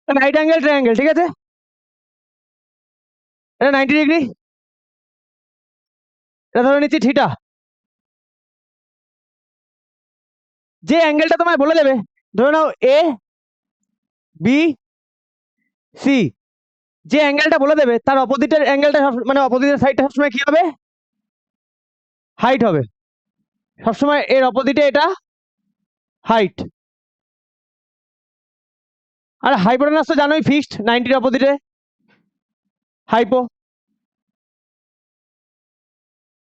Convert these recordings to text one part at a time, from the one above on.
Right angle triangle, ঠিক আছে, এটা 90 ডিগ্রি, এটা ধরে নিচ্ছি থিটা। যে অ্যাঙ্গেলটা তোমায় বলে দেবে, ধরে নাও এ বি সি, যে অ্যাঙ্গেলটা বলে দেবে তার অপোজিটের অ্যাঙ্গেলটা মানে অপোজিটের সাইডটা সবসময় কি হবে, হাইট হবে। সবসময় এর অপোজিটে এটা হাইট। আর হাইপোটেনাস তো জানোই ফিক্সড, 90 অপোজিটে হাইপো,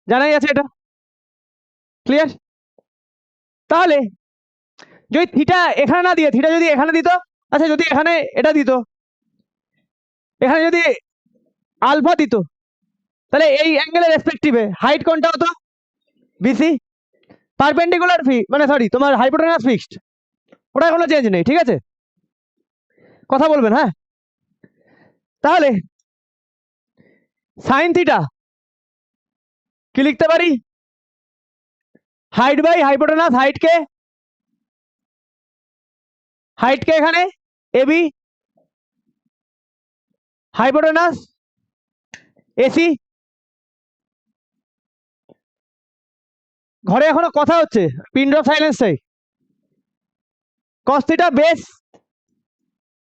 জানাই আছে এটা, ক্লিয়ার? তাহলে যদি থিটা এখানে না দিয়ে, থিটা যদি এখানে দিত, আচ্ছা যদি এখানে এটা দিত, এখানে যদি আলফা দিত, তাহলে এই অ্যাঙ্গেলের রেসপেক্টিভে হাইট কোনটা হতো, বিসি। পারপেন্ডিকুলার মানে সরি তোমার হাইপোটেনাস ফিক্সড, ওটা কোনো চেঞ্জ নেই, ঠিক আছে, কথা বলবেন হ্যাঁ। তাহলে সাইন থিটা কি লিখতে পারি, হাইট বাই হাইপোটেনাস, হাইটকে এখানে এবি, হাইপোটেনাস এসি। ঘরে এখনো কথা হচ্ছে, পিন ড্রপ সাইলেন্স চাই। Cos theta base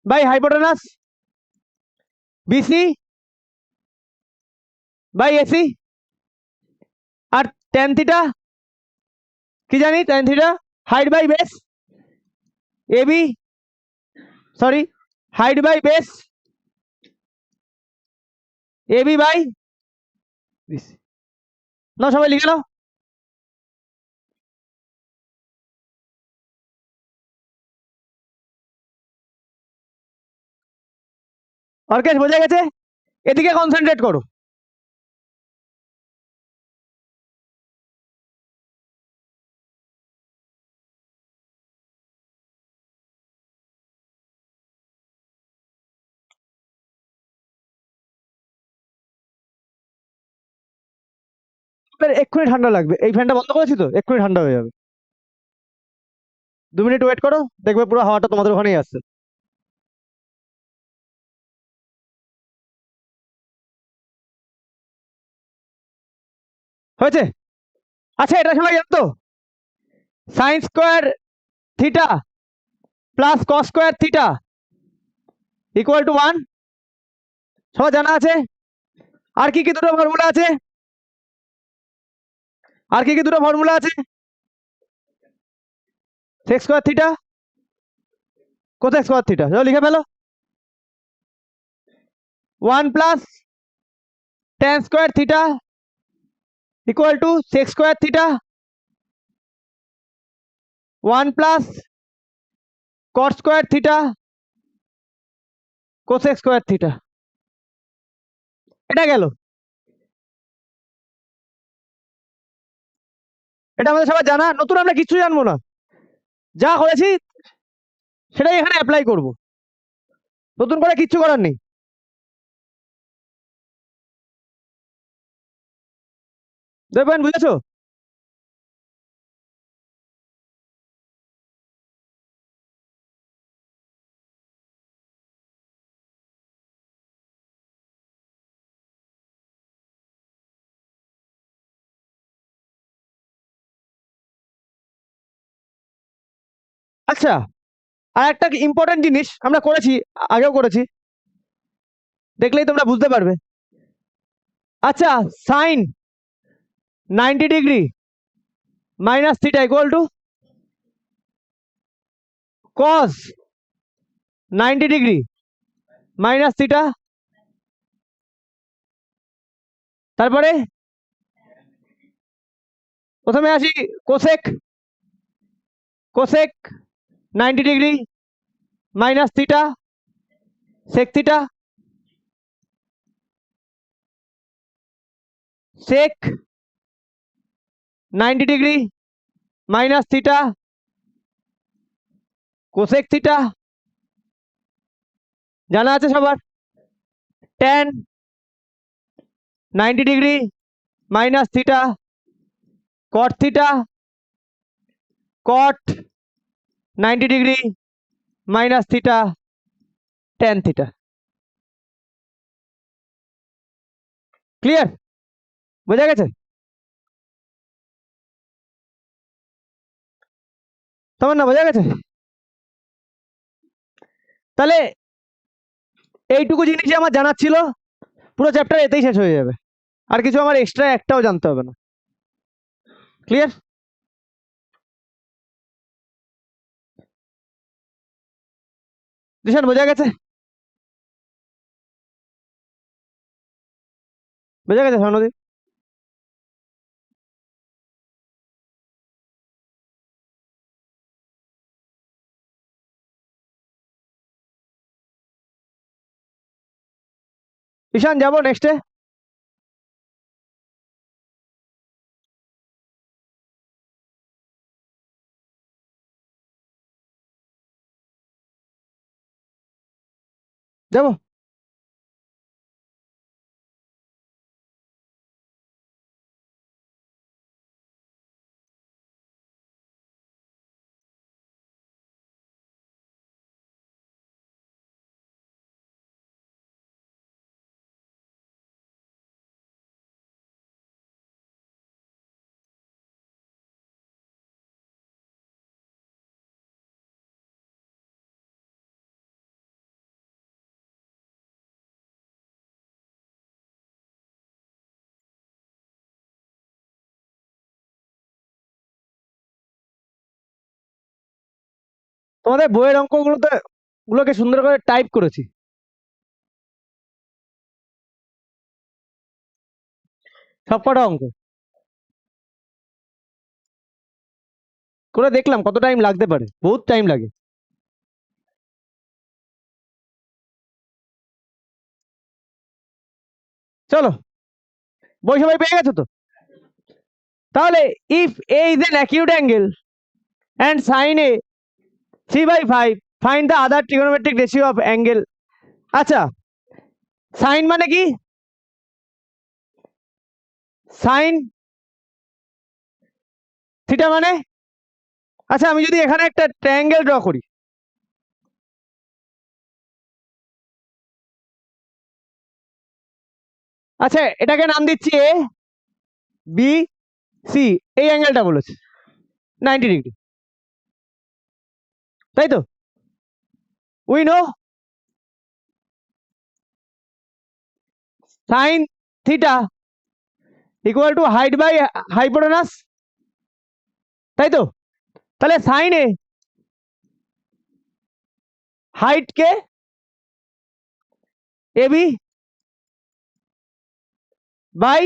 by hypotenuse BC by AC. আর ট্যান থিটা কি জানি, tan theta height by base AB, sorry height by base AB by BC. না সবাই লিখে নাও। অর্কেশ বোঝা গেছে? এদিকে কনসেন্ট্রেট করো। এক্ষুনি ঠান্ডা লাগবে, এই ফ্যানটা বন্ধ করেছি তো, এক্ষুনি ঠান্ডা হয়ে যাবে। 2 মিনিট ওয়েট করো, দেখবে পুরো হাওয়াটা তোমাদের ওখানেই আসছে। হয়েছে? আচ্ছা এটা সবাই জানতো, sign square theta plus cos square theta equal to 1, সবাই জানা আছে? আর কি কি দুটো ফর্মুলা আছে, আর কি কি দুটো ফর্মুলা আছে, sec square theta, cosec square theta, লিখে ফেলো। 1 plus tan square theta equal to sec square theta, 1 plus cot square theta cosec square theta. এটা গেল, এটা আমাদের সবাই জানা, নতুন আমরা কিছু জানবো না, যা করেছি সেটাই এখানে অ্যাপ্লাই করব, নতুন করে কিচ্ছু করার নেই। দেখবেন, বুঝেছো? আচ্ছা, আর একটা ইম্পর্টেন্ট জিনিস আমরা করেছি, আগেও করেছি, দেখলেই তোমরা বুঝতে পারবে। আচ্ছা, sine 90 degree minus theta equal to cos 90 degree minus theta, তারপরে প্রথমে আসি cosec, cosec 90 degree minus theta sec theta, sec 90 degree minus theta cosec theta, জানা আছে সবার? Tan 90 degree minus theta cot theta, cot 90 degree minus theta tan theta. Clear? বোঝা গেছে? তোমার না বোঝা গেছে? তাহলে এইটুকু জিনিসই আমার জানার ছিল, পুরো চ্যাপ্টার এতেই শেষ হয়ে যাবে, আর কিছু আমার এক্সট্রা একটাও জানতে হবে না। ক্লিয়ার? দিশান বোঝা গেছে? বোঝা গেছে স্বর্ণদীপ? ঈশান যাবো নেক্সটে? যাবো? তোমাদের বইয়ের অঙ্কগুলোতে গুলোকে সুন্দর করে টাইপ করেছি, সবকটা অঙ্ক করে দেখলাম কত টাইম লাগতে পারে, বহুত টাইম লাগে। চলো, বই সবাই পেয়ে গেছো তো? তাহলে if A is an acute angle and sin a 3/5, find the other trigonometric ratio of angle. আচ্ছা, সাইন মানে কি? সাইন থিটা মানে, আচ্ছা আমি যদি এখানে একটা ট্রায়াঙ্গেল ড্র করি, আচ্ছা এটাকে নাম দিচ্ছি এ বি সি, এই অ্যাঙ্গেলটা বলেছে 90 ডিগ্রি, তাই তো? We know sine theta equal to height by hypotenuse, তাই তো? তাহলে সাইন এ হাইট কে এ বি বাই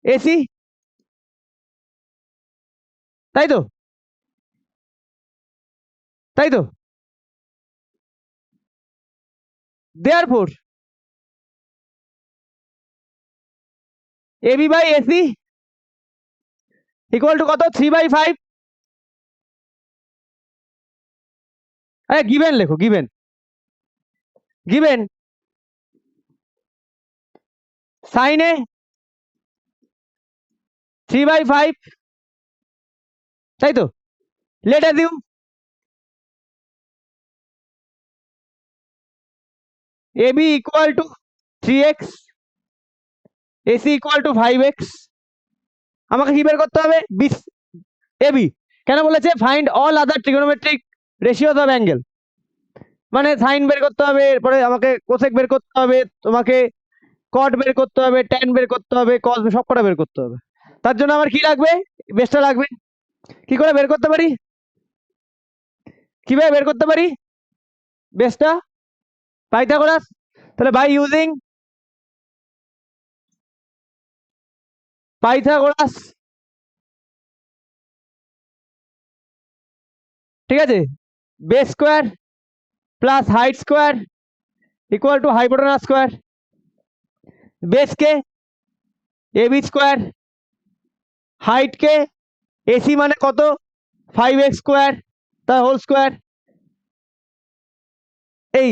এসি, তাই তো? তাই তো? Therefore A B by AC equal to কত? 3/5। আরে গিভেন লেখো, গিভেন, গিভেন সাইন এ 3/5, তাই তো? Let assume A B equal to 3x, AC equal to 5x। আমাকে কি বের করতে হবে? A B. কেন বলেছে? Find all other trigonometric ratios of angle, মানে সাইন বের করতে হবে, এরপরে আমাকে কোসেক বের করতে হবে, তোমাকে কট বের করতে হবে, ট্যান বের করতে হবে, কস সবকটা বের করতে হবে। তার জন্য আমার কি লাগবে? বেসটা লাগবে। কি করে বের করতে পারি? কিভাবে বের করতে পারি বেসটা? পাইথাগোরাস। তাহলে বাই ইউজিং পাইথাগোরাস, ঠিক আছে? Base square plus height square equal to hypotenuse square, base কে এ বি স্কোয়ার, হাইট কে এসি মানে কত? 5x স্কোয়ার তার হোল স্কোয়ার। এই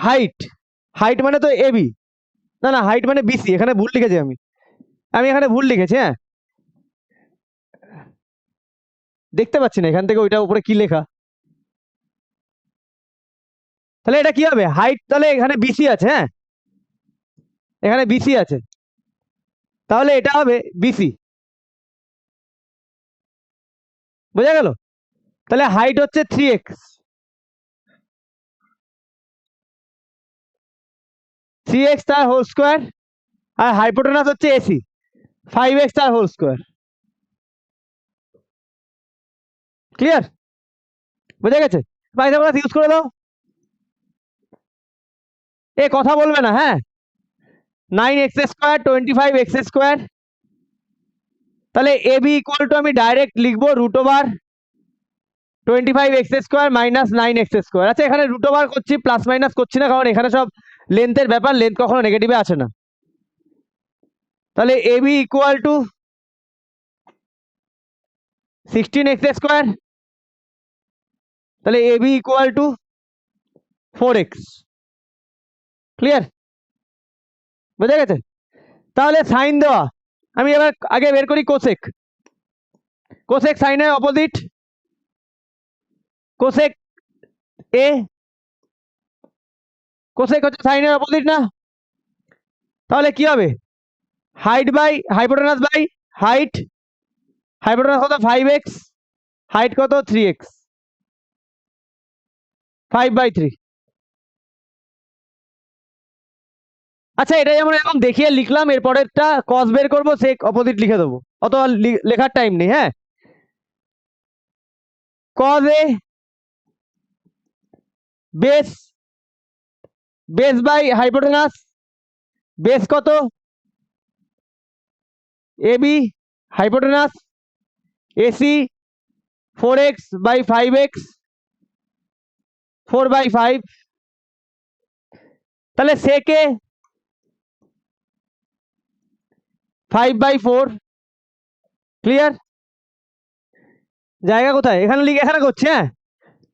হাইট, হাইট মানে তো এ বি, না না হাইট মানে বিসি, এখানে ভুল লিখেছি আমি, আমি এখানে ভুল লিখেছি, হ্যাঁ দেখতে পাচ্ছি না এখান থেকে ওইটা উপরে কি লেখা। তাহলে এটা কি হবে, হাইট তাহলে এখানে বিসি আছে, হ্যাঁ এখানে বিসি আছে, তাহলে এটা হবে বিসি, বোঝা গেল? তাহলে হাইট হচ্ছে 3x, 3x তার হোল স্কোয়ার, আর হাইপোটেনাস হচ্ছে এসি 5x তার হোল স্কোয়ার। ক্লিয়ার? বোঝা গেছে? পাইথাগোরাস ইউজ করে দাও। এ কথা বলবে না, হ্যাঁ 9x স্কোয়ার 25x স্কোয়ার, তাহলে এ বি ইকুয়াল টু আমি ডাইরেক্ট লিখবো root over 25x square minus 9x square. আচ্ছা এখানে রুট ওভার করছি, প্লাস মাইনাস করছি না, কারণ এখানে সব লেন্থের ব্যাপার, লেন্থ কখনো নেগেটিভে আসে না। তাহলে A B equal to 16x square, তাহলে A B equal to 4x। Clear? বোঝা গেছে? তাহলে সাইন দেওয়া, আমি এবার আগে বের করি কোসেক। কোসেক সাইনের অপোজিট, কোসেক এ, কোসেক হচ্ছে সাইনের অপোজিট না? তাহলে কি হবে, height by hypotenuse by height, hypotenuse কত 5x, হাইট কত 3x, 5/3। আচ্ছা এটা যেমন এরকম দেখিয়ে লিখলাম, এরপরেরটা কস বের করবো, সেক অপোজিট লিখে দেবো, অত লেখার টাইম নেই। হ্যাঁ cos A base, base by hypotenuse, base কত A B, hypotenuse AC 4x by 5x, 4/5, তাহলে সেকে 5/4। ক্লিয়ার? জায়গা কোথায়, এখানে লিখে এখানে করছি, হ্যাঁ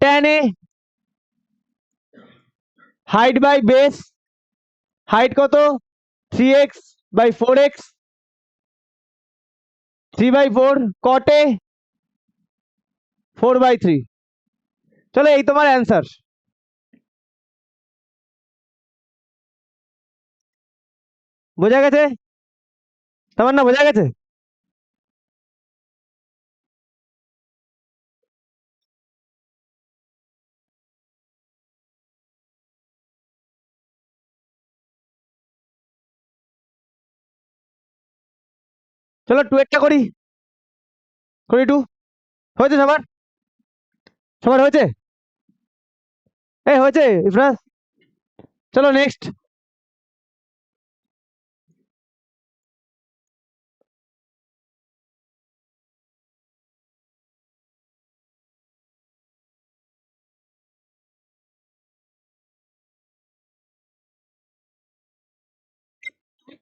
tan A height by base, height কত 3x বাই 4x, 3/4, cot এ 4/3। চলো এই তোমার অ্যান্সার। বোঝা গেছে? তোমার না বোঝা গেছে? চলো 2 একটা করি, করি 2। হয়েছে সবার? সবার হয়েছে? এই হয়েছে ইফরাজ? চলো নেক্সট।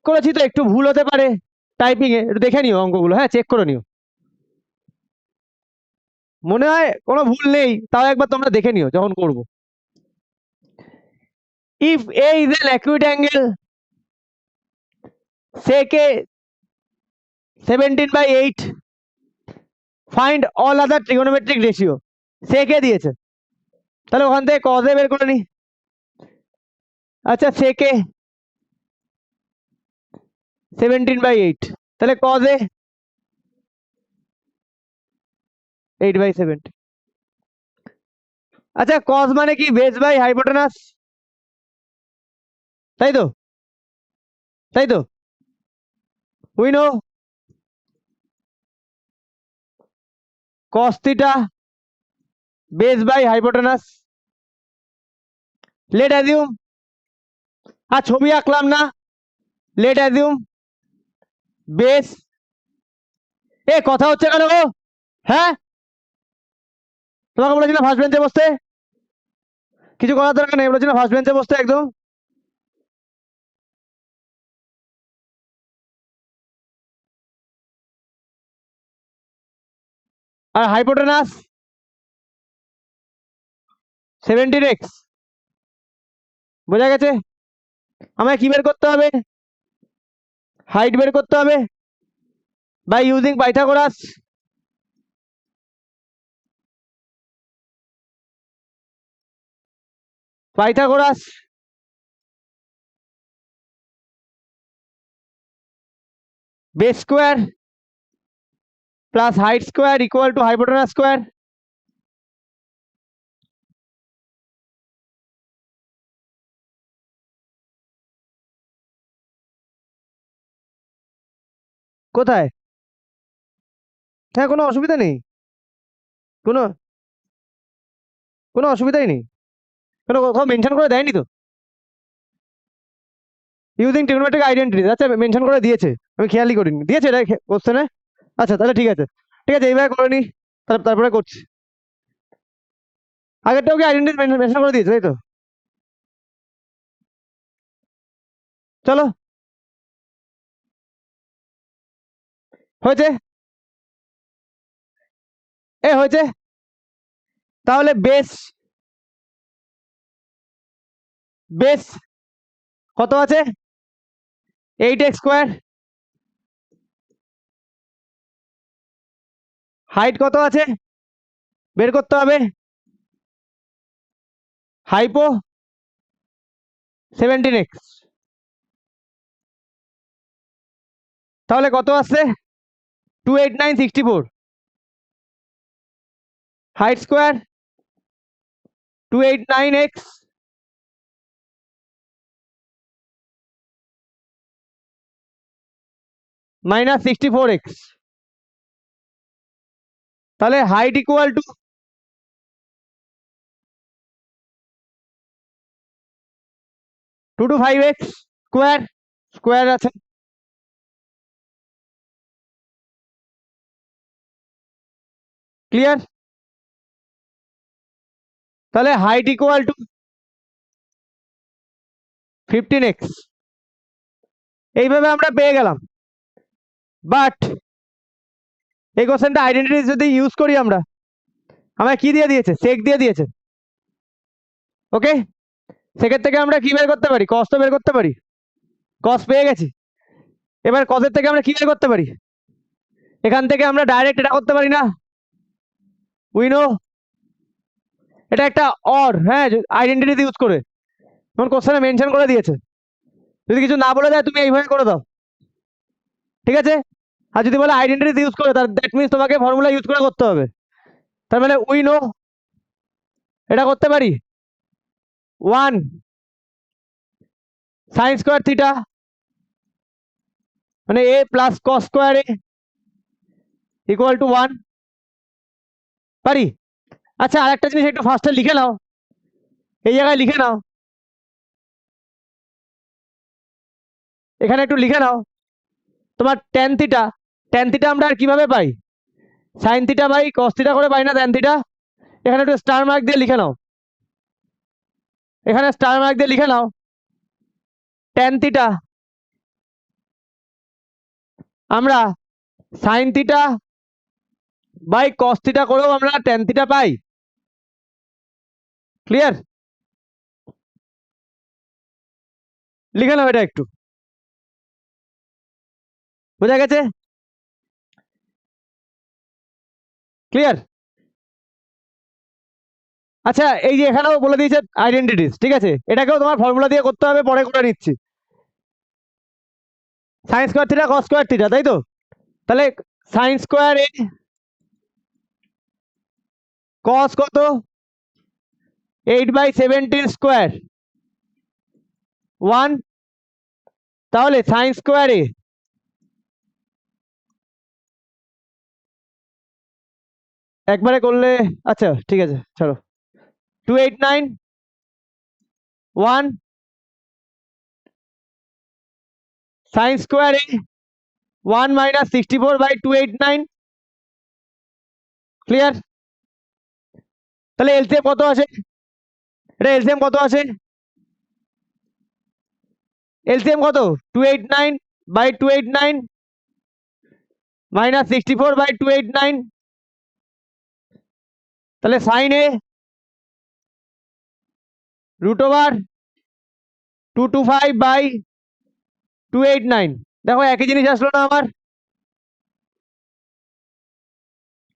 করেছি তো, একটু ভুল হতে পারে টাইপিং এ, একটু দেখে নিও অঙ্কগুলো, হ্যাঁ চেক করে নিও, মনে হয় কোনো ভুল নেই, তাও একবার তোমরা দেখে নিও যখন করবো। If A is an acute angle, sec a 17/8, find all other trigonometric ratio. sec a দিয়েছে, তাহলে ওখান থেকে cos a বের করে নি। আচ্ছা sec a 17/8, তাহলে cos a 8/70। আচ্ছা cos মানে কি, বেস বাই হাইপোটেনাস, তাই তো? তাই তো? We know cos theta base by hypotenuse. Let assume, আর ছবি আঁকলাম না, লেট অ্যাজিউম বেস, এ কথা হচ্ছে কেন গো? হ্যাঁ তোমাকে বলেছি না ফার্স্ট বেঞ্চে বসতে, কিছু করার দরকার নেই, বলেছি না ফার্স্ট বেঞ্চে বসতে একদম। আর হাইপোটেনাস 17x, বোঝা গেছে? আমায় কি বের করতে হবে, হাইট বের করতে হবে by using Pythagoras. Pythagoras base square plus height square equal to hypotenuse square. কোথায়? হ্যাঁ, কোনো অসুবিধা নেই, কোনো কোনো অসুবিধাই নেই, কোনো কোথাও মেনশন করে দেয়নি তো। ইউজিং ট্রিগোনোমেট্রিক আইডেন্টিটিস, আচ্ছা মেনশন করে দিয়েছে, আমি খেয়ালই করিনি, দিয়েছে এটা কোশ্চেনে। আচ্ছা তাহলে ঠিক আছে, ঠিক আছে এইভাবে করে নি, তারপরে করছি। আগেরটাও কি আইডেন্টিটি মেনশন করে দিয়েছে, তাই তো? চলো, হয়েছে, হয়েছে। তাহলে বেস বেস কত আছে? 8x square. হাইট কত আছে বের করতে হবে, হাইপো 17x। তাহলে কত আসছে? 28964। Height square 289x minus 64x। তাহলে height equal to 225x square, square আছে, ক্লিয়ার? তাহলে হাইট ইকুয়াল টু 15x, এইভাবে আমরা পেয়ে গেলাম। বাট এই কোশ্চেনটা আইডেন্টিটি যদি ইউজ করি আমরা, আমায় কি দিয়ে দিয়েছে? সেক দিয়ে দিয়েছে। ওকে, সেকের থেকে আমরা কি বের করতে পারি? কস তো বের করতে পারি, কস পেয়ে গেছি। এবার কসের থেকে আমরা কি বের করতে পারি? এখান থেকে আমরা ডাইরেক্ট এটা করতে পারি না, উইনো এটা একটা অর, হ্যাঁ আইডেন্টিটি ইউজ করে, যেমন কোশ্চেনে মেনশন করে দিয়েছে। যদি কিছু না বলে দেয় তুমি এইভাবে করে দাও, ঠিক আছে? আর যদি বলে আইডেন্টিটি ইউজ করে, তার দ্যাট মিনস তোমাকে ফর্মুলা ইউজ করে করতে হবে। তার মানে উইনো এটা করতে পারি 1 সাইন স্কোয়ার থিটা, মানে A plus cos square A equal to 1, পারি? আচ্ছা আরেকটা জিনিস একটু ফার্স্টে লিখে নাও, এই জায়গায় লিখে নাও, এখানে একটু লিখে নাও। তোমার ট্যান থিটা, ট্যান থিটা আমরা আর কিভাবে পাই? Sine theta by cos theta করে পাই না ট্যান থিটা? এখানে একটু স্টার মার্ক দিয়ে লিখে নাও, এখানে স্টার মার্ক দিয়ে লিখে নাও ট্যান থিটা আমরা sine theta by cos theta করেও আমরা ট্যান থিটা পাই। ক্লিয়ার? লিখে নাও এটা একটু, বোঝা গেছে? ক্লিয়ার? আচ্ছা এই যে এখানেও বলে দিয়েছে আইডেন্টিটিস, ঠিক আছে, এটাকেও তোমার ফর্মুলা দিয়ে করতে হবে, পরে করে নিচ্ছি। Sign square theta cos square theta, তাই তো? তাহলে সাইন স্কোয়ার এ কস কত? 8/17 স্কোয়ার 1, তাহলে সাইন স্কোয়ার এ একবারে করলে, আচ্ছা ঠিক আছে ছাড়ো, 289 1 সাইন স্কোয়ার এ 1 মাইনাস 64/289। ক্লিয়ার? তাহলে এলসিএম কত আছে? এটা এলসিএম কত আছে? এলসিএম কত? 289/289 মাইনাস 64/289। তাহলে সাইন এ √225/289। দেখো একই জিনিস আসলো না আমার,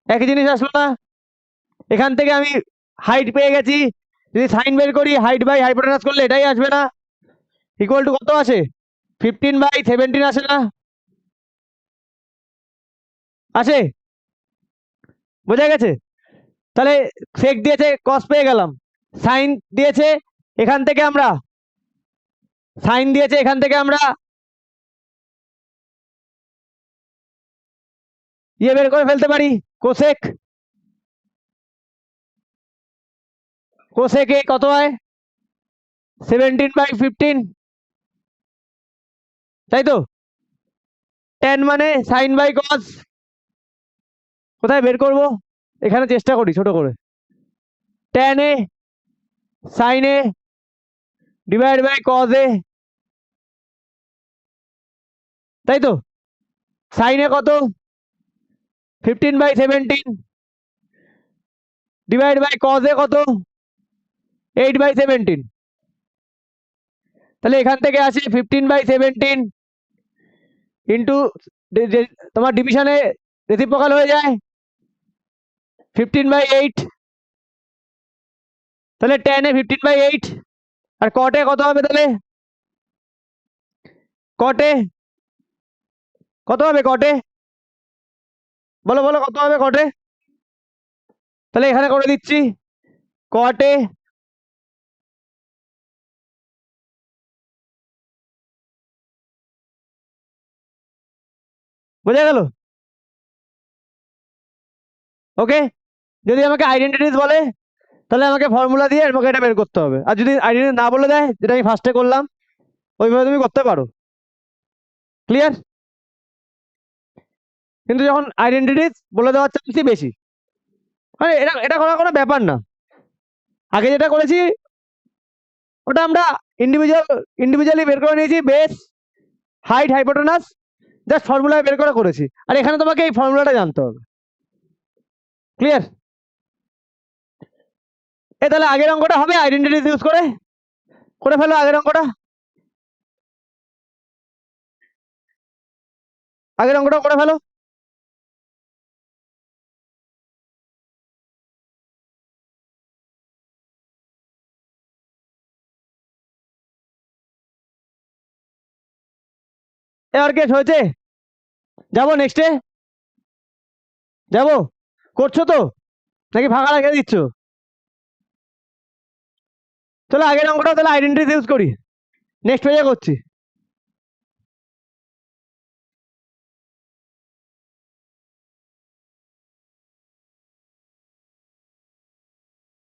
একই জিনিস আসলো না? এখান থেকে আমি হাইট পেয়ে গেছি যদি সাইন বের করি হাইট বাই হাইপোটেনাস করলে এটাই আসবে না, ইকুয়াল টু কত আসে 15/17 আসে না, আসে? বোঝা গেছে? তাহলে সেক দিয়েছে কস পেয়ে গেলাম, সাইন দিয়েছে এখান থেকে আমরা ইয়ে বের করে ফেলতে পারি, কোসেক। কোসেক এ কত হয় 17/15, তাই তো? tan মানে সাইন বাই কস, কোথায় বের করব, এখানে চেষ্টা করি ছোট করে, tan A sine A divide by cos A, তাই তো? সাইন এ কত 15/17 ডিভাইড বাই কস এ কত 8/17, তাহলে এখান থেকে আসে 15/17 ইন্টু তোমার ডিভিশনে রেসিপ্রোকাল হয়ে যায় 15/8, তাহলে tan এ 15/8, আর কটে কত হবে, তাহলে কটে কত হবে, কটে বলো বলো কত হবে কটে, তাহলে এখানে করে দিচ্ছি কটে বোঝা গেল? ওকে, যদি আমাকে আইডেন্টিটিস বলে তাহলে আমাকে ফর্মুলা দিয়ে আমাকে এটা বের করতে হবে, আর যদি আইডেন্টিটি না বলে দেয় যেটা আমি ফার্স্টে করলাম ওইভাবে তুমি করতে পারো, ক্লিয়ার? কিন্তু যখন আইডেন্টিটিস বলে দেওয়ার চান্সই বেশি, মানে এটা এটা করার কোনো ব্যাপার না, আগে যেটা করেছি ওটা আমরা ইন্ডিভিজুয়ালি বের করে নিয়েছি, base height hypotenuse just formula বের করে করেছি, আর এখানে তোমাকে এই ফর্মুলাটা জানতে হবে, ক্লিয়ার? তাহলে আগের অঙ্কটা হবে আইডেন্টিটিস ইউজ করে, করে ফেলো আগের অঙ্কটা, আগের অঙ্কটা করে ফেলো। এবার কেস হয়েছে, যাবো নেক্সটে, যাবো, করছো তো নাকি ফাঁকা রেখে দিচ্ছ? চলো আগের অঙ্কটা তাহলে আইডেন্টিটিস ইউজ করি, নেক্সট পেজে করছি।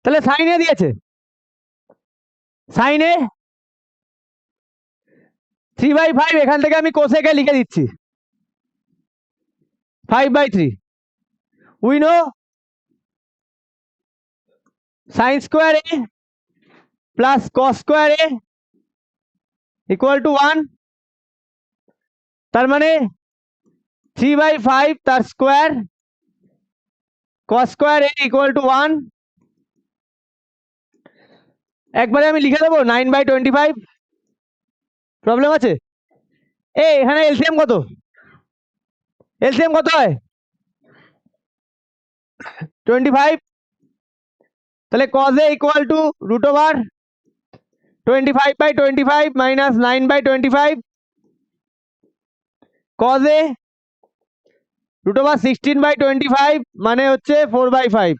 তাহলে সাইনে দিয়েছে, সাইনে 3/5, এখান থেকে আমি কোসেকে লিখে দিচ্ছি 5/3, we know sign square A plus cos square A equal to 1, তার মানে 3/5 তার square cos square A equal to 1, একবারে আমি লিখে দেবো 9/25, প্রবলেম আছে? এখানে এলসিএম কত, এলসিএম কত হয় 25, তাহলে cos a equal to root over 25/25 minus 9/25, cos a root over 16/25 মানে হচ্ছে 4/5,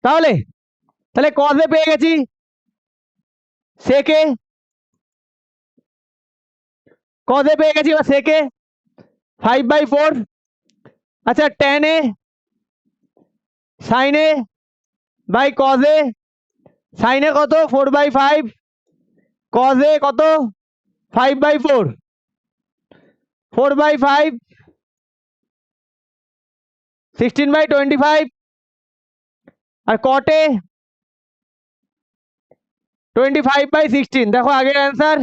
তাহলে তাহলে cos a পেয়ে গেছি, sec a cos a পেয়ে গেছি, বা sec a 5/4, আচ্ছা tan a sin a by cos a, sin a কত 4/5, cos a কত 5/4, 4/5 16/25, আর cot a 25/16, দেখো আগের অ্যান্সার,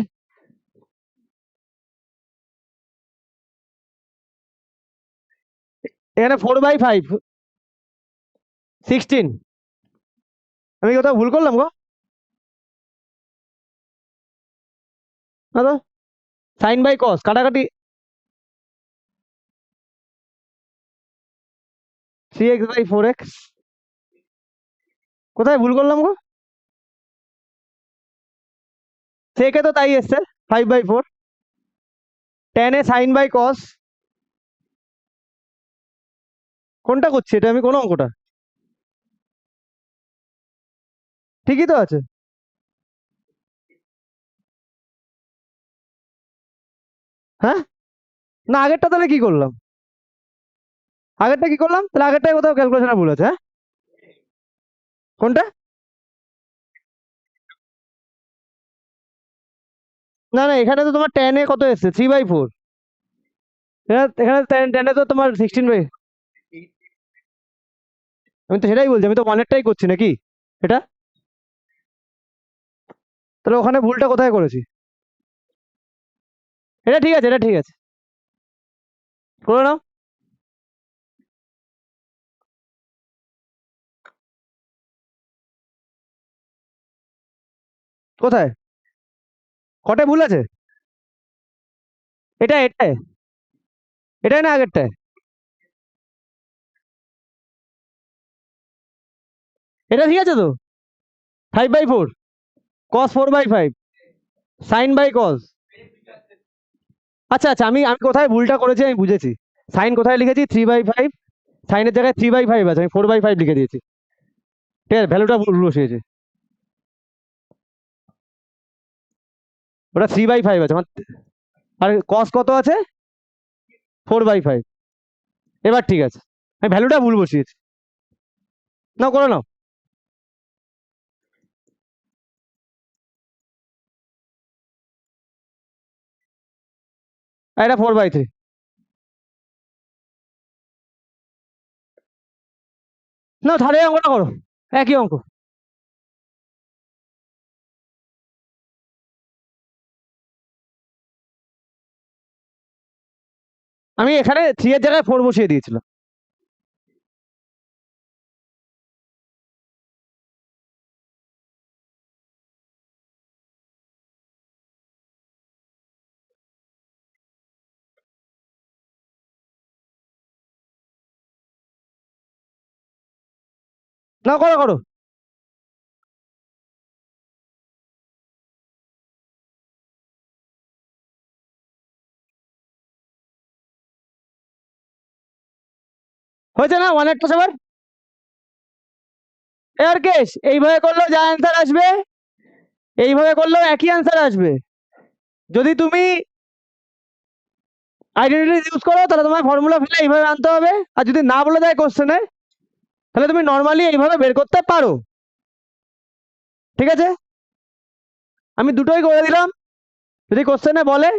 এখানে 4/5 16, আমি কোথাও ভুল করলাম গো? না তো সাইন বাই কস কাটাকাটি 3x/4x কোথায় ভুল করলাম গো? সেকে তো তাই এসছে 5/4 tan A sine by cos. কোনটা করছি এটা আমি, কোন অঙ্কটা? ঠিকই তো আছে। হ্যাঁ, না আগেরটা তাহলে কি করলাম? আগেরটা কি করলাম তাহলে? আগেরটাই কোথাও ক্যালকুলেশনে ভুল আছে। হ্যাঁ, কোনটা? না না, এখানে তো তোমার tan এ কত এসছে 3/4। এখানে tan এ তো তোমার 16 বাই। আমি তো সেটাই বলছি, আমি তো ওয়ানেরটাই করছি নাকি এটা। তাহলে ওখানে ভুলটা কোথায় করেছি? এটা ঠিক আছে, এটা ঠিক আছে, করে নাও। কোথায় কটে ভুল আছে? এটাই এটাই না আগেরটায়? এটা ঠিক আছে তো? 5/4 cos 4/5 সাইন বাই কস। আচ্ছা আচ্ছা, আমি আমি কোথায় ভুলটা করেছি আমি বুঝেছি। সাইন কোথায় লিখেছি 3/5, সাইনের জায়গায় 3/5 আছে, আমি 4/5 লিখে দিয়েছি। ঠিক আছে, ভ্যালুটা ভুল বসিয়েছি। ওটা 3/5 আছে আমার। আর কস কত আছে? 4/5। এবার ঠিক আছে, আমি ভ্যালুটা ভুল বসিয়েছি। নাও করে নাও। আর এটা 4/3। না ধারে অঙ্কটা করো, একই অঙ্ক। আমি এখানে 3 এর জায়গায় 4 বসিয়ে দিয়েছিলাম। না করো করো। হয়েছে না 1/8 এবার কেস এইভাবে করলেও যা অ্যান্সার আসবে, এইভাবে করলেও একই অ্যান্সার আসবে। যদি তুমি আইডেন্টিটি ইউজ করো তাহলে তোমার ফর্মুলা ফেলে এইভাবে আনতে হবে, আর যদি না বলে দেয় কোশ্চেনে তাহলে তুমি নর্মালি এইভাবে বের করতে পারো। ঠিক আছে, আমি দুটোই করে দিলাম। যদি কোশ্চেনে বলে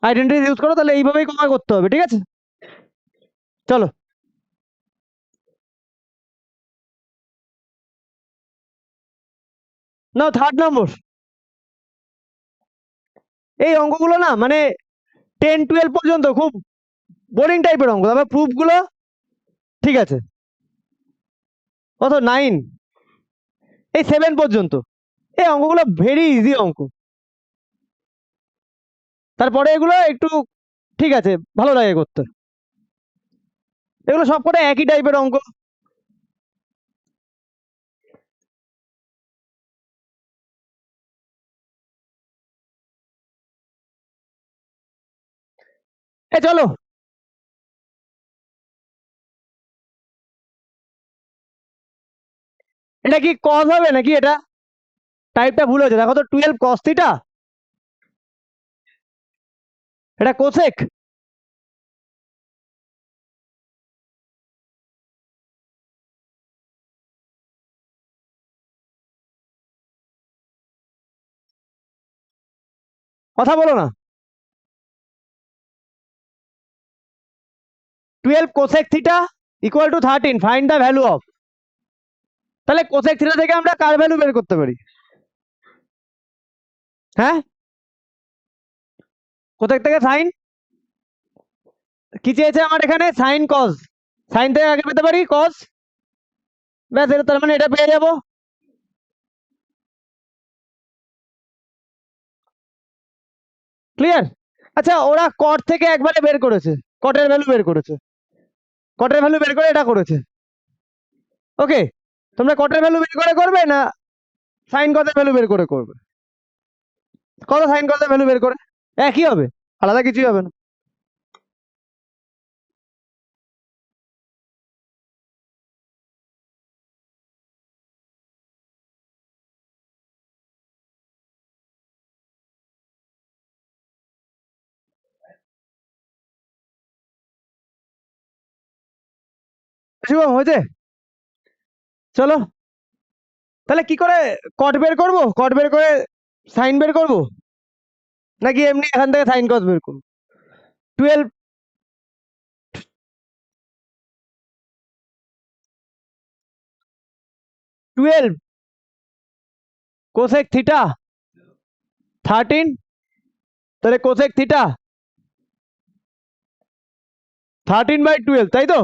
আইডেন্টিটি ইউজ করো তাহলে এইভাবেই তোমার করতে হবে। ঠিক আছে, চলো। নাও 3rd নম্বর। এই অঙ্কগুলো না মানে 10-12 পর্যন্ত খুব বোরিং টাইপের অঙ্ক, তবে প্রুফ গুলো ঠিক আছে। কত 9, এই 7 পর্যন্ত এই অঙ্কগুলো ভেরি ইজি অঙ্ক। তারপরে এগুলো একটু ঠিক আছে, ভালো লাগে করতে। এগুলো সবকটা একই টাইপের অঙ্ক। এ চলো। এটা কি কজ হবে নাকি? এটা টাইপটা ভুল হয়েছে, দেখো তো 12 cos θ। এটা কোসেক। কথা বলো না। 12 cosec θ equal to 13, find the value of. তাহলে কোসেক থিটা থেকে আমরা কার ভ্যালু বের করতে পারি? হ্যাঁ, কোসেক থেকে সাইন। কি চেয়েছে আমার এখানে? Sign cause. সাইন থেকে আগে পেতে পারি কজ। ব্যাস, এটা তার মানে এটা পেয়ে যাবো। ক্লিয়ার? আচ্ছা, ওরা কট থেকে একবারে বের করেছে, কটের ভ্যালু বের করেছে, কটের ভ্যালু বের করে এটা করেছে। ওকে, তোমরা কটের ভ্যালু বের করে করবে না সাইন কটের ভ্যালু বের করে করবে? কত সাইন কটের ভ্যালু বের করে একই হবে, আলাদা কিছুই হবে না। শুভম হয়েছে? চলো তাহলে কি করে কট বের করবো, কট বের করে সাইন বের করবো, নাকি এমনি এখান থেকে সাইন কস বের করবো? 12 12 কোসেক থিটা 13, তাহলে কোসেক থিটা 13/12, তাই তো?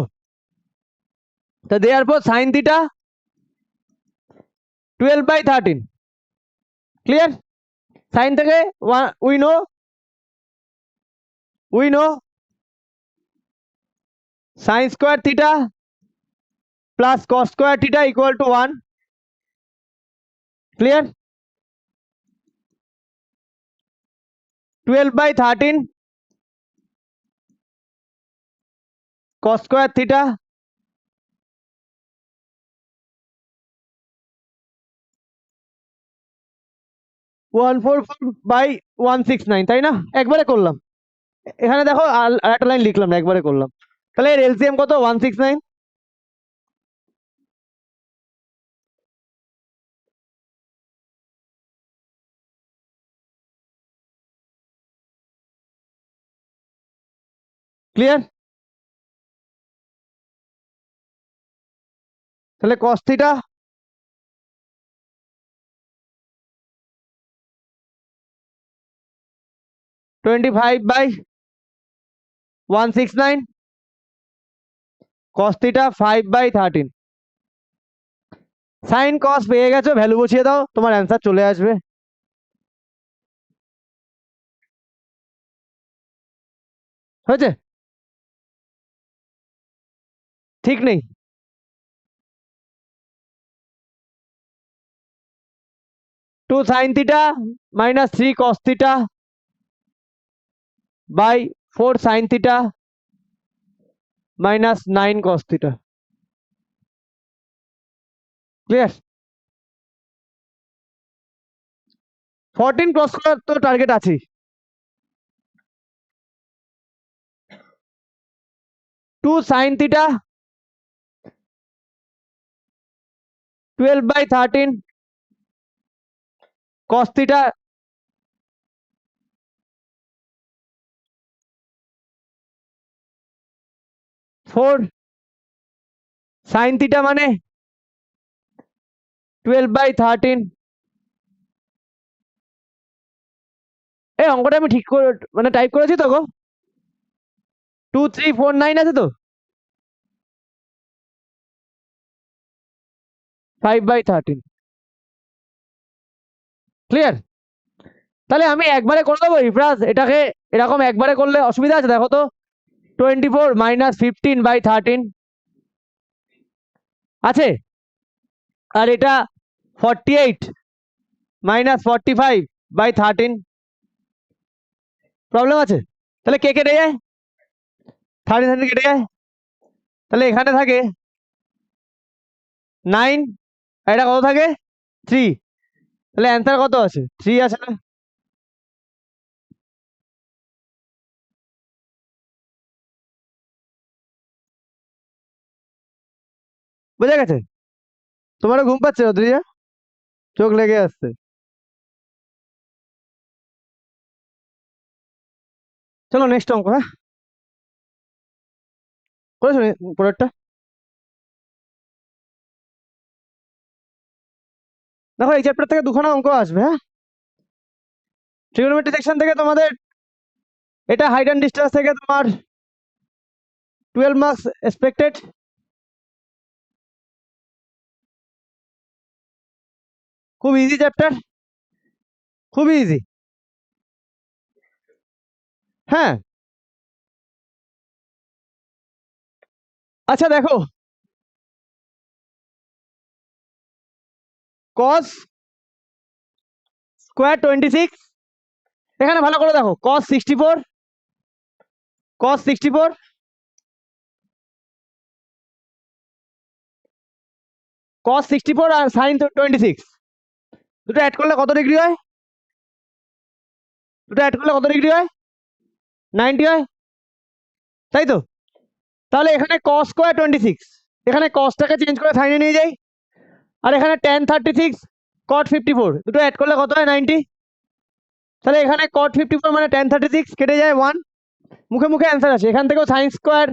তা দেওয়ার পর সাইন থিটা 12/13। ক্লিয়ার? সাইন থেকে we know sign square theta plus cos square theta equal to 1। Clear? 12/13 cos square theta 144/169, তাই না? একবারে করলাম। এখানে দেখো আর একটা লাইন লিখলাম না, একবারে করলাম। তাহলে এর এলসিএম কত? 169। ক্লিয়ার? তাহলে cos theta 25/169 cos theta 5/13। Sign কস পেয়ে গেছো, ভ্যালু বসিয়ে দাও, তোমার অ্যান্সার চলে আসবে। হয়েছে? ঠিক নেই? 2 sin theta minus 3 cos theta by 4 sin theta minus 9 cos theta. Clear? 14 cross করার তো টার্গেট আছে। 2 sin theta 12/13 cos theta 4 sin theta মানে 12/13। এই অঙ্কটা আমি ঠিক করে মানে টাইপ করেছি তো গো? 2349 আছে তো? 5/13। ক্লিয়ার? তাহলে আমি একবারে করে দেবো ইফরাজ এটাকে, এরকম একবারে করলে অসুবিধা আছে? দেখো তো, 24 - 15/13 আছে, আর এটা 48 - 45/13। প্রবলেম আছে? তাহলে কে কেটে যায়? 13 কেটে যায়, তাহলে এখানে থাকে 9, আর এটা কত থাকে? 3। তাহলে অ্যান্সার কত আছে? 3 আছে না? বোঝা গেছে? তোমারও ঘুম পাচ্ছে অদ্রিজা? চোখ লেগে আসছে। চলো নেক্সট অঙ্ক। হ্যাঁ, করেছো পরেরটা? দেখো এই চ্যাপ্টার থেকে দুখানা অঙ্ক আসবে। হ্যাঁ, ট্রিগোনোমেট্রি সেকশন থেকে তোমাদের এটা হাইট অ্যান্ড ডিস্টেন্স থেকে তোমার 12 মার্কস এক্সপেক্টেড। খুব ইজি চ্যাপ্টার, খুবই ইজি। হ্যাঁ, আচ্ছা দেখো cos স্কোয়ার 26, এখানে ভালো করে দেখো cos 64, cos 64, cos 64 আর sin 26, দুটো অ্যাড করলে কত ডিগ্রি হয়? দুটো অ্যাড করলে কত ডিগ্রি হয়? 90 হয়, তাই তো? তাহলে এখানে cos স্কোয়ার 26, এখানে cosটাকে চেঞ্জ করে সাইনে নিয়ে যাই, আর এখানে tan 36 cot 54, দুটো অ্যাড করলে কত হয়? 90। তাহলে এখানে cot 54 মানে tan 36 কেটে যায় 1, মুখে মুখে অ্যান্সার আছে, এখান থেকেও sin স্কোয়ার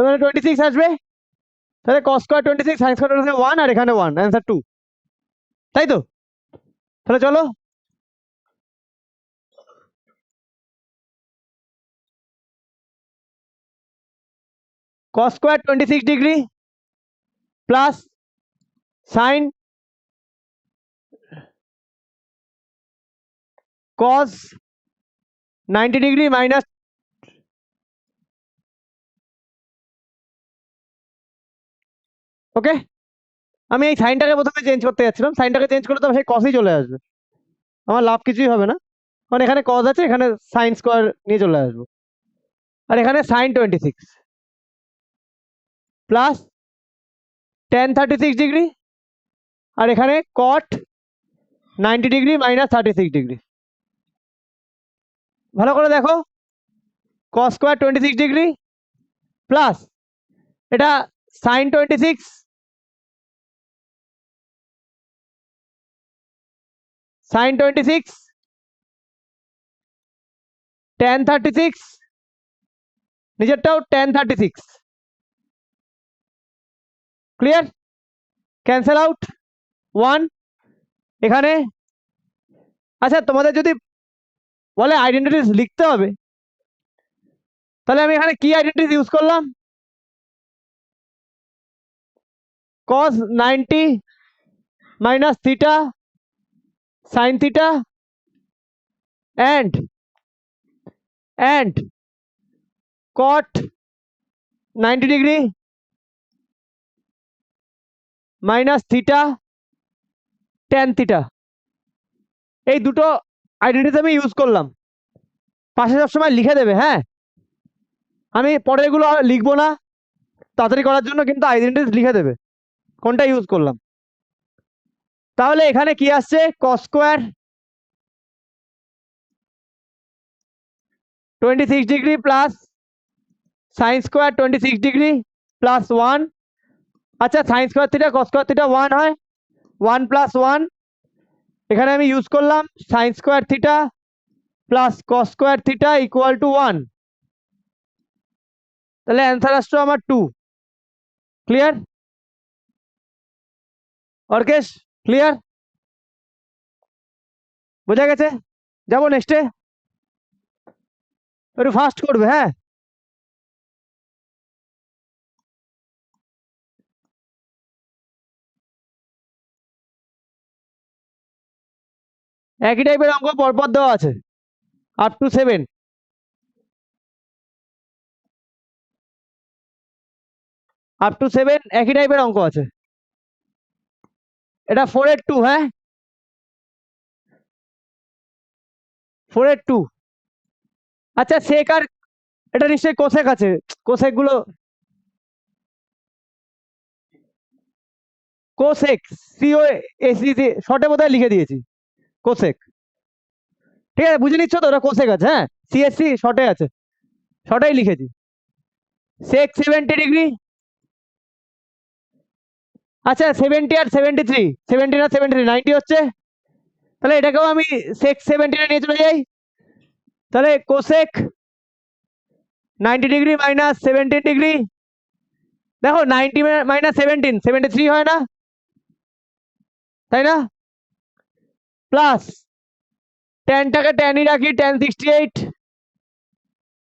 মানে 26 আসবে, তাহলে cos স্কোয়ার 26 sin স্কোয়ার 26 1, আর এখানে 1, অ্যান্সার 2, তাই তো? তাহলে চলো cos স্কোয়ার 26 ডিগ্রি প্লাস sin cos 90 degree minus, okay, আমি এই সাইনটাকে প্রথমে চেঞ্জ করতে যাচ্ছিলাম, সাইনটাকে চেঞ্জ করলে তো সেই কসই চলে আসবে, আমার লাভ কিছুই হবে না, কারণ এখানে কস আছে, এখানে সাইন স্কোয়ার নিয়ে চলে আসবো, আর এখানে সাইন 26 প্লাস tan 36 ডিগ্রি, আর এখানে cot 90 ডিগ্রি মাইনাস 36 ডিগ্রি। ভালো করে দেখো cos স্কোয়ার 26 ডিগ্রি প্লাস এটা সাইন 26, সাইন 26 tan 36, নিজেরটাও tan 36, ক্লিয়ার? ক্যান্সেল আউট 1 এখানে। আচ্ছা তোমাদের যদি বলে আইডেন্টিটিস লিখতে হবে, তাহলে আমি এখানে কি আইডেন্টিটিস ইউজ করলাম? cos 90 minus theta sin theta and cot 90 degree minus theta tan theta, এই দুটো আইডেন্টিটিস আমি ইউজ করলাম, পাশে সবসময় লিখে দেবে, হ্যাঁ আমি পরেরগুলো লিখবো না তাড়াতাড়ি করার জন্য, কিন্তু আইডেন্টিটিস লিখে দেবে কোনটা ইউজ করলাম। তাহলে এখানে কি আসছে? cos স্কোয়ার 26 ডিগ্রি প্লাস sin স্কোয়ার 26 ডিগ্রি প্লাস 1, আচ্ছা sin square theta cos square theta 1 হয়, 1 প্লাস 1, এখানে আমি ইউজ করলাম sin square theta plus cos square theta equal to 1, তাহলে অ্যান্সার আসছে আমার 2, ক্লিয়ার? অর্কেশ ক্লিয়ার? বোঝা গেছে? যাবো নেক্সটে, একটু ফাস্ট করবে, হ্যাঁ একই টাইপের অঙ্ক পরপর দেওয়া আছে আপ টু 7, আপ টু 7 একই টাইপের অঙ্ক আছে, এটা 4-এর 2, হ্যাঁ 4-এর 2। আচ্ছা সেক আর এটা নিশ্চয়ই কোসেক আছে, কোসেক গুলো কোসেক সিও এসি শর্টে বোধহয় লিখে দিয়েছি কোসেক, ঠিক আছে বুঝে নিচ্ছ তো, ওটা কোসেক আছে, হ্যাঁ সিএসসি শর্টে আছে, শর্টেই লিখেছি। সেক 70 ডিগ্রি, আচ্ছা 70 আর 73, 70 আর 73 90 হচ্ছে, তাহলে এটাকেও আমি সেক 70 নিয়ে চলে যাই, তাহলে কোসেক 90 ডিগ্রি মাইনাস 17 ডিগ্রি, দেখো 90 মাইনাস 17 73 হয় না, তাই না? প্লাস ট্যানটাকে ট্যানই রাখি tan 68,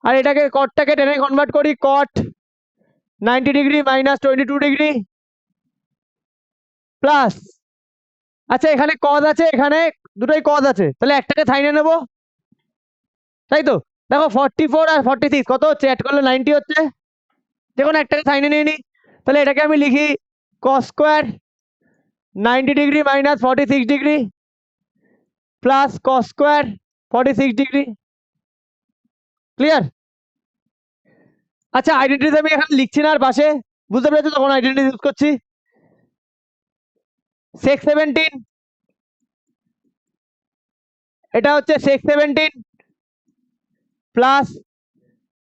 আর এটাকে কটটাকে টেনে কনভার্ট করি কট 90 ডিগ্রি মাইনাস 22 ডিগ্রি প্লাস, আচ্ছা এখানে কজ আছে, এখানে দুটোই কজ আছে, তাহলে একটাকে সাইনে নেব, তাই তো? দেখো 44 আর 46 কত হচ্ছে, অ্যাড করলে 90 হচ্ছে। যে কোনো একটাকে সাইনে নিয়ে নিই। তাহলে এটাকে আমি লিখি cos square 90 degree minus 46 degree plus cos square 46 degree. Clear? আচ্ছা, আইডেন্টিটি আমি এখানে লিখছি না আর পাশে, বুঝতে পেরেছো তখন আইডেন্টিটি ইউজ করছি। sec 17, এটা হচ্ছে sec 17 plus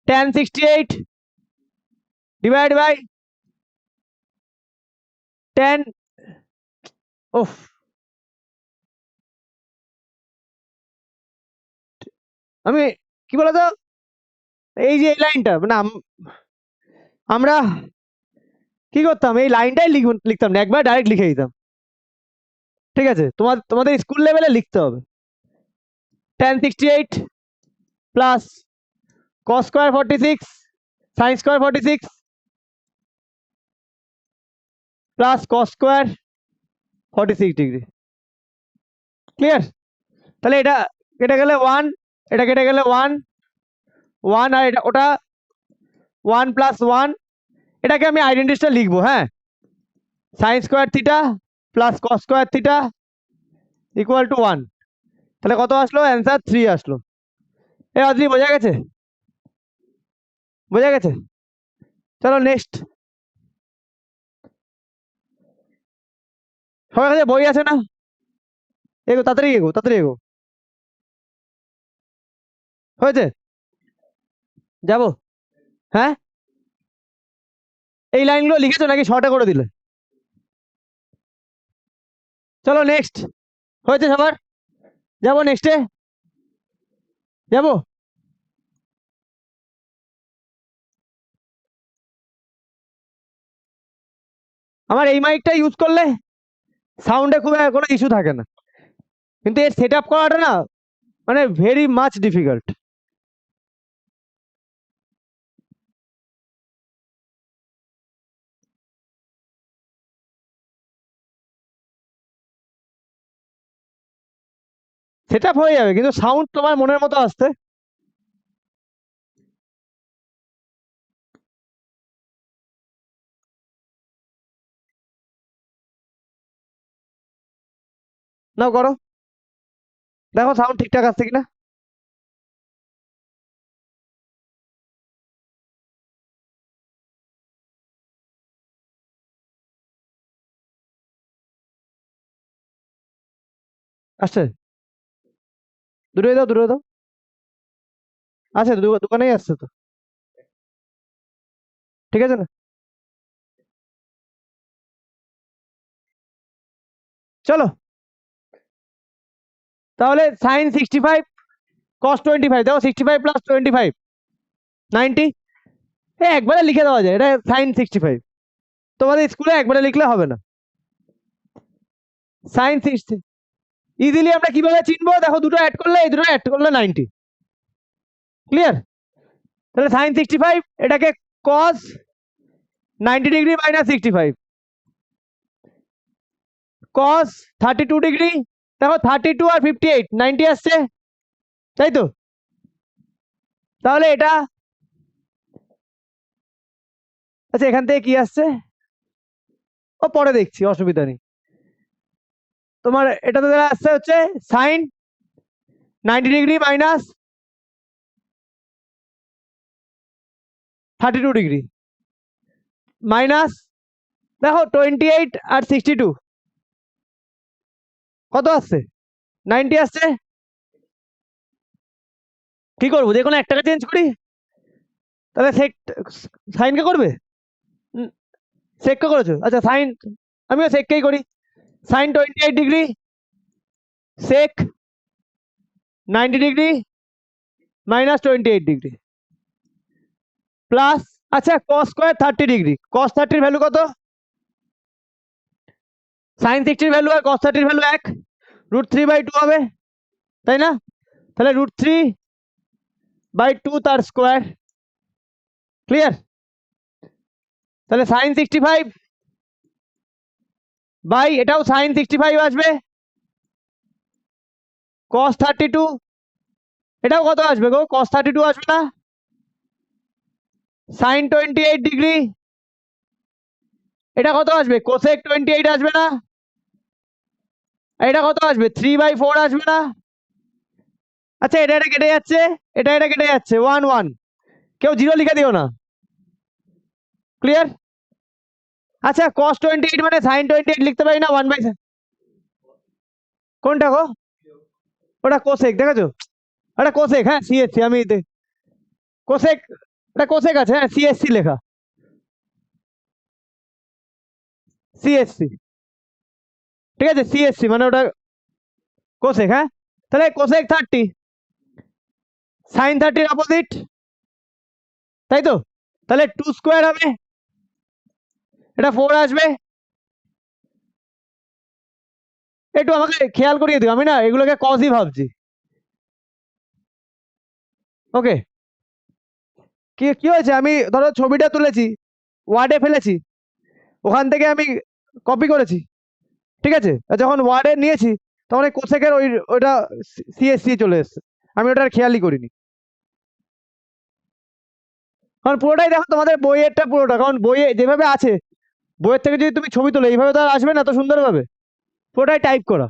tan 68 divide by tan, ওফ, আমি কি বলতো, এই যে এই লাইনটা মানে আমরা কি করতাম, এই লাইনটাই লিখতাম না, একবার ডাইরেক্ট লিখে দিতাম। ঠিক আছে, তোমাদের স্কুল লেভেলে লিখতে হবে tan 68 plus cos square 46 sin square 46 plus cos square 46 degree. Clear? তাহলে এটা কেটে গেলে 1, এটা কেটে গেলে 1 1, আর এটা ওটা 1 প্লাস 1, এটাকে আমি আইডেন্টিটিটা লিখবো। হ্যাঁ, sin square theta plus cos square theta equal to 1। তাহলে কত আসলো? অ্যান্সার 3 আসলো। অদ্রি, বোঝা গেছে? বোঝা গেছে? চলো নেক্সট। সবার কাছে বই আছে না? এগো তাড়াতাড়ি, এগো তাড়াতাড়ি, এগো। হয়েছে? যাবো? হ্যাঁ, এই লাইনগুলো লিখেছো নাকি শর্টে করে দিলে? চলো নেক্সট। হয়েছে সবার? যাবো নেক্সটে? যাবো? আমার এই মাইকটা ইউজ করলে সাউন্ডে খুব কোনো ইস্যু থাকে না, কিন্তু এর সেট আপ করাটা না মানে very much difficult. Set up হয়ে যাবে, কিন্তু সাউন্ড তোমার মনের মতো আসতে। নাও করো, দেখো সাউন্ড ঠিকঠাক আসছে কিনা। আসছে? দূরে দাও, দূরে দাও। আছে তো, দোকানেই আসছে তো। ঠিক আছে না? চলো তাহলে sin 65 cos 25, দেখো 65 প্লাস 25 90। একবারে লিখে দেওয়া যায়, এটা sin 65। তোমাদের স্কুলে একবারে লিখলে হবে না। sin 60 ইজিলি আমরা কিভাবে চিনবো, দেখো দুটো অ্যাড করলে, এই দুটো অ্যাড করলে 90। ক্লিয়ার? তাহলে sin 65, এটাকে cos 90 degree minus 65 cos 32 degree, দেখো 32 আর 58 90 আসছে, তাই তো? তাহলে এটা, আচ্ছা এখান থেকে কি আসছে ও পরে দেখছি, অসুবিধা নেই। তোমার এটা তো আসছে হচ্ছে sin 90 degree minus 32 degree minus, দেখো 28 আর 62 কত আসছে? 90 আসছে। কি করবো, যে কোনো একটাকে চেঞ্জ করি। তাহলে সেক সাইনকে করবে, সেককে করেছো? আচ্ছা সাইন, আমিও সেককেই করি। Sine 28 degree sec 90 degree minus 28 degree plus, আচ্ছা cos স্কয়ার 30 ডিগ্রি, cos 30 এর ভ্যালু কত? sin 60 এর ভ্যালু আর cos 30 এর ভ্যালু এক, √3/2 হবে, তাই না? তাহলে √3/2 তার স্কোয়ার। ক্লিয়ার? তাহলে sin 65 বাই, এটাও sin 65 আসবে, cos 32 এটাও কত আসবে গো? cos 32 আসবে না? sin 28 ডিগ্রি, এটা কত আসবে? cosec 28 আসবে না? এটা কত আসবে? 3/4 আসবে না? আচ্ছা, এটা এটা কেটে যাচ্ছে, এটা এটা কেটে যাচ্ছে, 1 1, কেউ 0 লিখে দিও না। ক্লিয়ার? আচ্ছা, cos 28 মানে sin 28 লিখতে পারি না 1/, কোনটা গো? ওটা কোসেক, দেখেছো? ওটা কোসেক, হ্যাঁ সিএসসি, আমি কোসেক, এটা কোসেক আছে, হ্যাঁ সিএসসি লেখা, সিএসসি, ঠিক আছে সিএসসি মানে ওটা কোসেক, হ্যাঁ। তাহলে কোসেক 30 সাইন 30 অপোজিট, তাই তো? তাহলে 2 স্কোয়ার হবে, এটা 4 আসবে। একটু আমাকে খেয়াল করিয়ে দিও, আমি না এগুলোকে কসই ভাবছি। ওকে, কি কি হয়েছে, আমি ধরো ছবিটা তুলেছি, ওয়ার্ডে ফেলেছি, ওখান থেকে আমি কপি করেছি, ঠিক আছে, আর যখন ওয়ার্ডে নিয়েছি তখন এই কোসেকের ওইটা সিএসসি চলে এসছে, আমি ওটা আর খেয়ালই করিনি। কারণ পুরোটাই দেখো তোমাদের বইয়েরটা পুরোটা, কারণ বইয়ে যেভাবে আছে, বইয়ের থেকে যদি তুমি ছবি তোলো এইভাবে তো আর আসবে না তো সুন্দরভাবে, পুরোটাই টাইপ করা।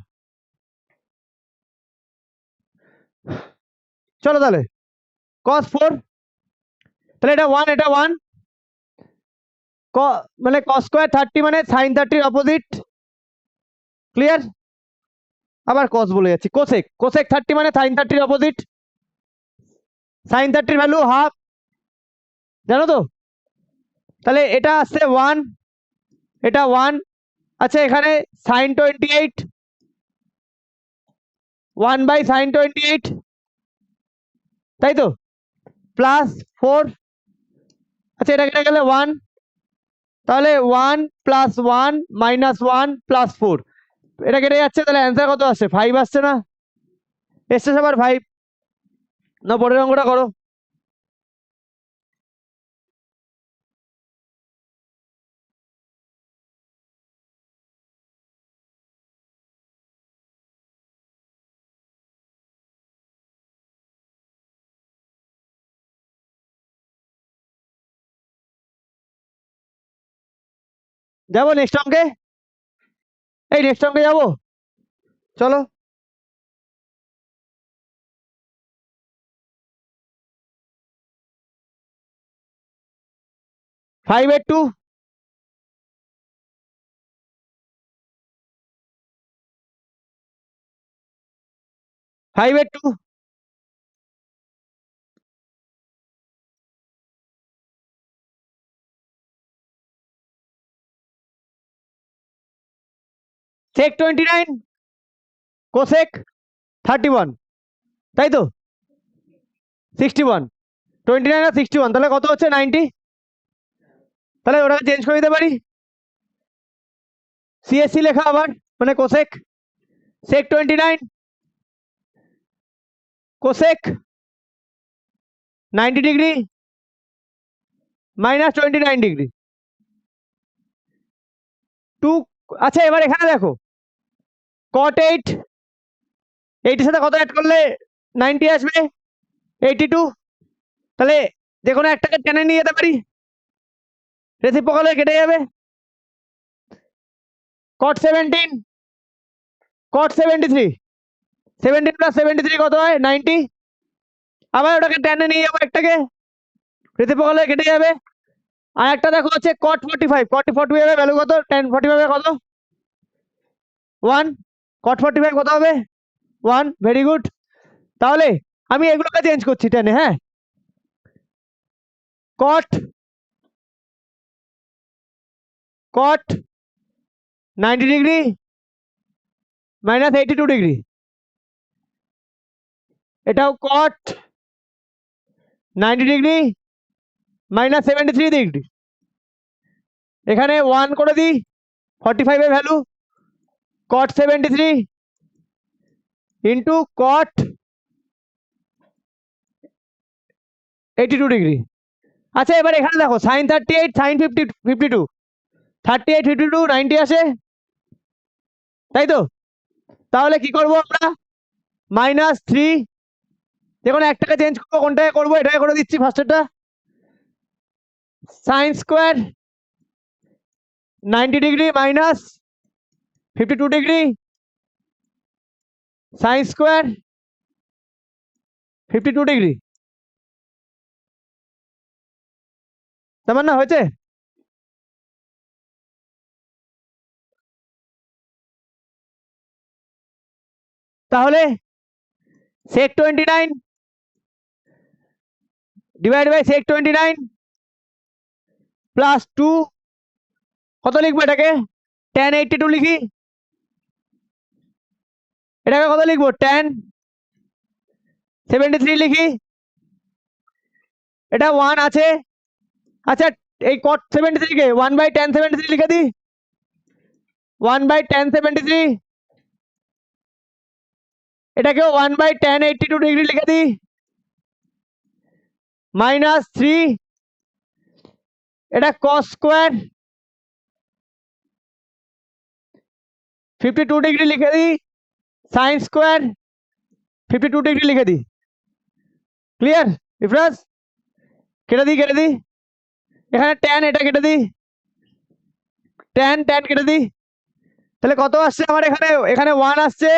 চলো তাহলে cos 4, তাহলে এটা 1, এটা 1, মানে cos স্কোয়ার 30 মানে sin 30 অপোজিট, ক্লিয়ার? আবার cos বলে যাচ্ছি, কোসেক, কোসেক 30 মানে sin 30 opposite, sin 30 value half, জানো তো? তাহলে এটা আসছে 1, এটা 1, আচ্ছা এখানে sin 28, 1/sin 28, তাই তো? প্লাস 4, আচ্ছা এটা কেটে গেলে 1, তাহলে 1 + 1 - 1 + 4, এটা কেটে যাচ্ছে, তাহলে অ্যান্সার কত আসছে? 5 আসছে না? এসছে সবার 5? না পরের অঙ্কটা করো। যাবো নেক্সট অঙ্কে, এই নেক্সট অঙ্কে যাবো, চলো। 5/2, 5/2, sec 29 cosec 31, তাই তো? 61, 29 আর 61, তাহলে কত হচ্ছে? 90, তাহলে ওটাকে চেঞ্জ করে দিতে পারি, সিএসসি লেখা আবার, মানে cosec, sec 29 cosec 90 degree - 29 degree, 2, আচ্ছা এবার এখানে দেখো cot 8, 80 সাথে কত অ্যাড করলে 90 আসবে? 82, তাহলে যে কোনো একটাকে টেনে নিয়ে যেতে পারি, রেসিপ্রোকাল হয়ে কেটে যাবে। cot 17, cot 73, 17 + 73 কত হয়? 90, আবার ওটাকে টেনে নিয়ে যাবো একটাকে, রেসিপ্রোকাল হয়ে কেটে যাবে। আর একটা দেখো হচ্ছে cot 45, cot 45 এর ভ্যালু কত? tan 45 এর কত? 1, cot 45 কত হবে? 1, ভেরি গুড। তাহলে আমি এগুলোকে চেঞ্জ করছি টেনে, হ্যাঁ, cot 90 ডিগ্রি - 82 ডিগ্রি, এটাও cot 90 ডিগ্রি - 73 ডিগ্রি, এখানে 1 করে দিই, 45 এর value, cot 73 into cot 82 degree. আচ্ছা এবার এখানে দেখো sin 38 sin 52, 38 52 90 আসে, তাই তো? তাহলে কি করব আমরা? -3 যে কোনো একটাকে চেঞ্জ করবো, কোনটাকে করবো? এটাকে করে দিচ্ছি ফার্স্টেরটা। Sine square 90 degree minus 52 degree sine square 52 degree. তার না হয়েছে? তাহলে sec 29 divide by sec 29 plus 2 কত লিখবো এটাকে? tan 82 লিখি। এটাকে কত লিখবো? tan 73 লিখি। এটা 1 আছে। আচ্ছা এই cot 73 কে 1 বাই tan 73 লিখে দিই। 1 বাই tan 73, এটাকেও 1 বাই tan 82 ডিগ্রি লিখে দিই। মাইনাস 3, এটা cos স্কোয়ার 52 ডিগ্রি লিখে দিই। সাইন স্কোয়ার 52 ডিগ্রি লিখে দিই। Clear difference? কেটে দিই, কেটে দিই। এখানে tan, এটা কেটে দিই। tan tan কেটে দিই। তাহলে কত আসছে আমার এখানে? এখানে 1 আসছে।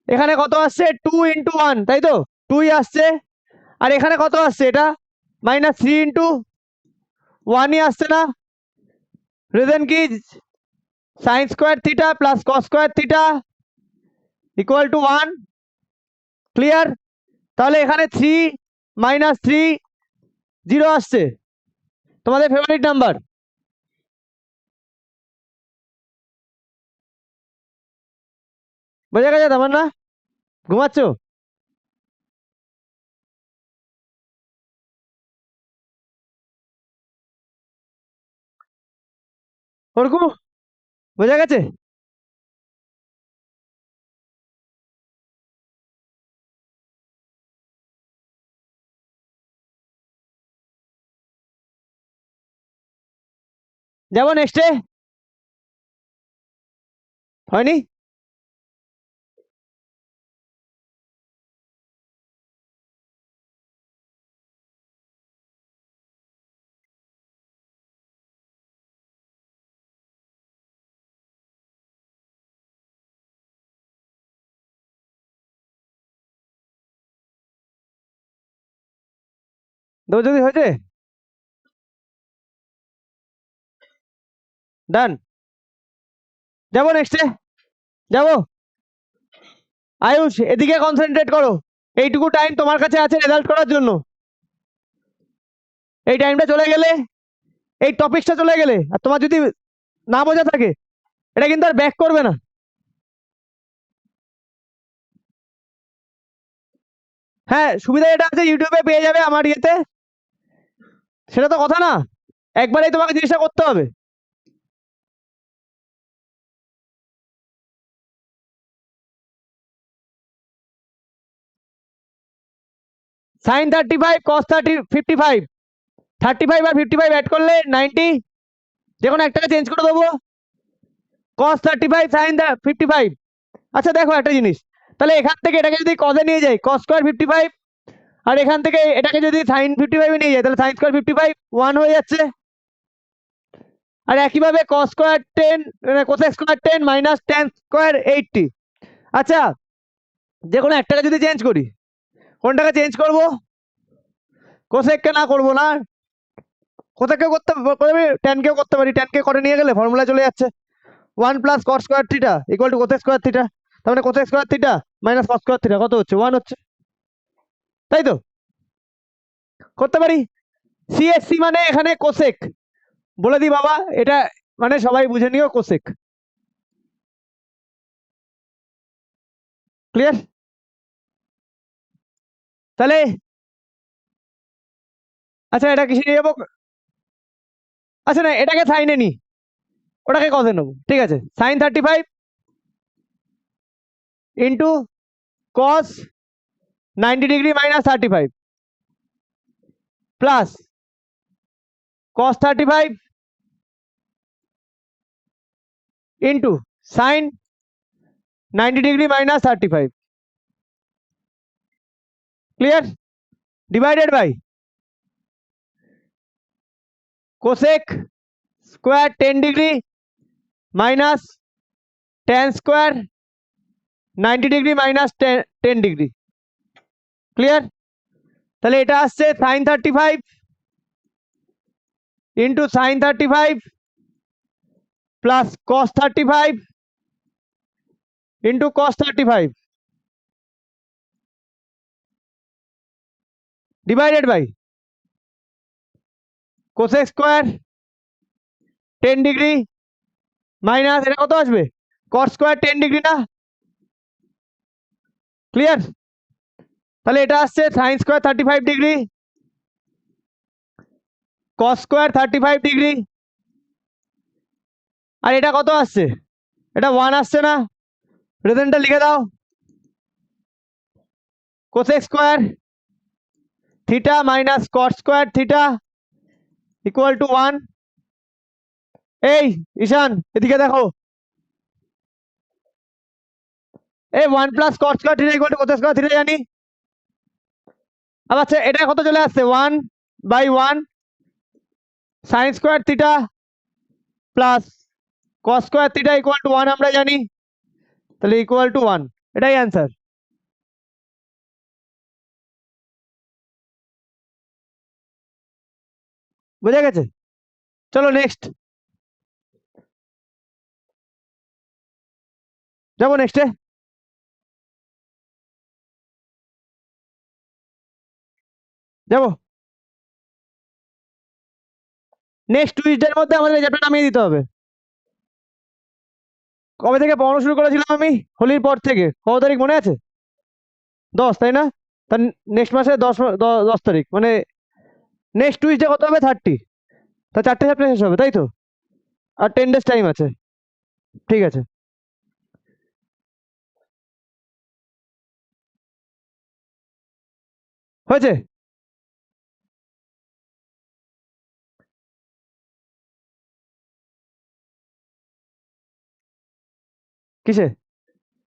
এখানে কত আসছে? 2 ইন্টু 1, তাই তো? 2ই আসছে। আর এখানে কত আসছে? এটা মাইনাস 3 ইন্টু 1ই আসছে না? রিজন কি? Sign square theta plus cos square theta equal to 1। Clear? তাহলে এখানে 3 মাইনাস 3 0 আসছে। তোমাদের ফেভারিট নাম্বার। বোঝা গেছে তোমার না? ঘুমাচ্ছ? ওরকু বোঝা গেছে? যাবো নেক্সটে? হয়নি? যদি হয়েছে ডান। যাবো নেক্সটে? যাবো। আয়ুষ এদিকে কনসেন্ট্রেট করো। এইটুকু টাইম তোমার কাছে আছে রেজাল্ট করার জন্য। এই টাইমটা চলে গেলে, এই টপিকটা চলে গেলে, আর তোমার যদি না বোঝা থাকে, এটা কিন্তু আর ব্যাক করবে না। হ্যাঁ, সুবিধা এটা আছে, ইউটিউবে পেয়ে যাবে আমার ইয়েতে। সেটা তো কথা না, একবারেই তোমাকে জিনিসটা করতে হবে। সাইন 35 কস 55, 35 আর 55 অ্যাড করলে 90। যে কোনো একটাকে চেঞ্জ করে দেবো। কস 35 সাইন 55। আচ্ছা দেখো একটা জিনিস, তাহলে এখান থেকে এটাকে যদি কজে নিয়ে যাই কস স্কোয়ার 55, আর এখান থেকে এটাকে যদি সাইন 55 নিয়ে যাই তাহলে সাইন স্কোয়ার 55 1 হয়ে যাচ্ছে। আর একইভাবে কস square 10 cosec square 10 minus tan square 80। আচ্ছা যে কোনো একটাকে যদি চেঞ্জ করি, কোনটাকে চেঞ্জ করব? কোসেককে না করবো না, কোসেককে করতে পারি, ট্যানকেও করতে পারি। ট্যানকে করে নিয়ে গেলে ফর্মুলা চলে যাচ্ছে 1 plus cos square theta equal to cosec square theta. তার মানে cosec square theta minus cos square theta কত হচ্ছে? 1 হচ্ছে, তাই তো? করতে পারি। সিএসসি মানে এখানে কোসেক বলে দিই বাবা, এটা মানে সবাই বুঝে নিও, কোসেক। ক্লিয়ার? তাহলে আচ্ছা এটা কিসে নিয়ে যাবো? আচ্ছা না, এটাকে সাইনে নি, ওটাকে কসে নেবো। ঠিক আছে, sine 35 into cos 90 degree minus 35 plus cos 35 into sine 90 degree minus 35। Clear? Divided by cosec square 10 degree minus tan square 90 degree minus 10 degree. Clear? তাহলে এটা আসছে sine 35 into sine 35 plus cos 35 into cos 35 divided by cosec square 10 degree minus এটা কত আসবে cos square 10 degree না? Clear? তাহলে এটা আসছে sine square 35 degree cos square 35 degree আর এটা কত আসছে এটা 1 আসছে না? রেজাল্টটা লিখে দাও cosec square theta minus cos square theta equal to 1। এই ঈশান এদিকে দেখো এই 1 plus cos square theta equal to cosec square theta জানি। আচ্ছা এটা কত চলে আসছে 1 by 1 sine square theta plus cos square theta equal to 1 আমরা জানি, তাহলে ইকুয়াল টু 1 এটাই অ্যান্সার। বুঝা গেছে? চলো নেক্সট যাবো নেক্সটে। যাবো নেক্সট টুইসডের মধ্যে আমাদের এই চ্যাপ্টারটা নামিয়ে দিতে হবে। কবে থেকে পড়ানো শুরু করেছিলাম আমি? হোলির পর থেকে। কত তারিখ মনে আছে? 10 তাই না? তার নেক্সট মাসে 10 তারিখ মানে নেক্সট টুইসডে কত হবে 30, তা 4টে চ্যাপ্টার শেষ হবে তাই তো? আর 10 ডেজ টাইম আছে। ঠিক আছে হয়েছে। কিসে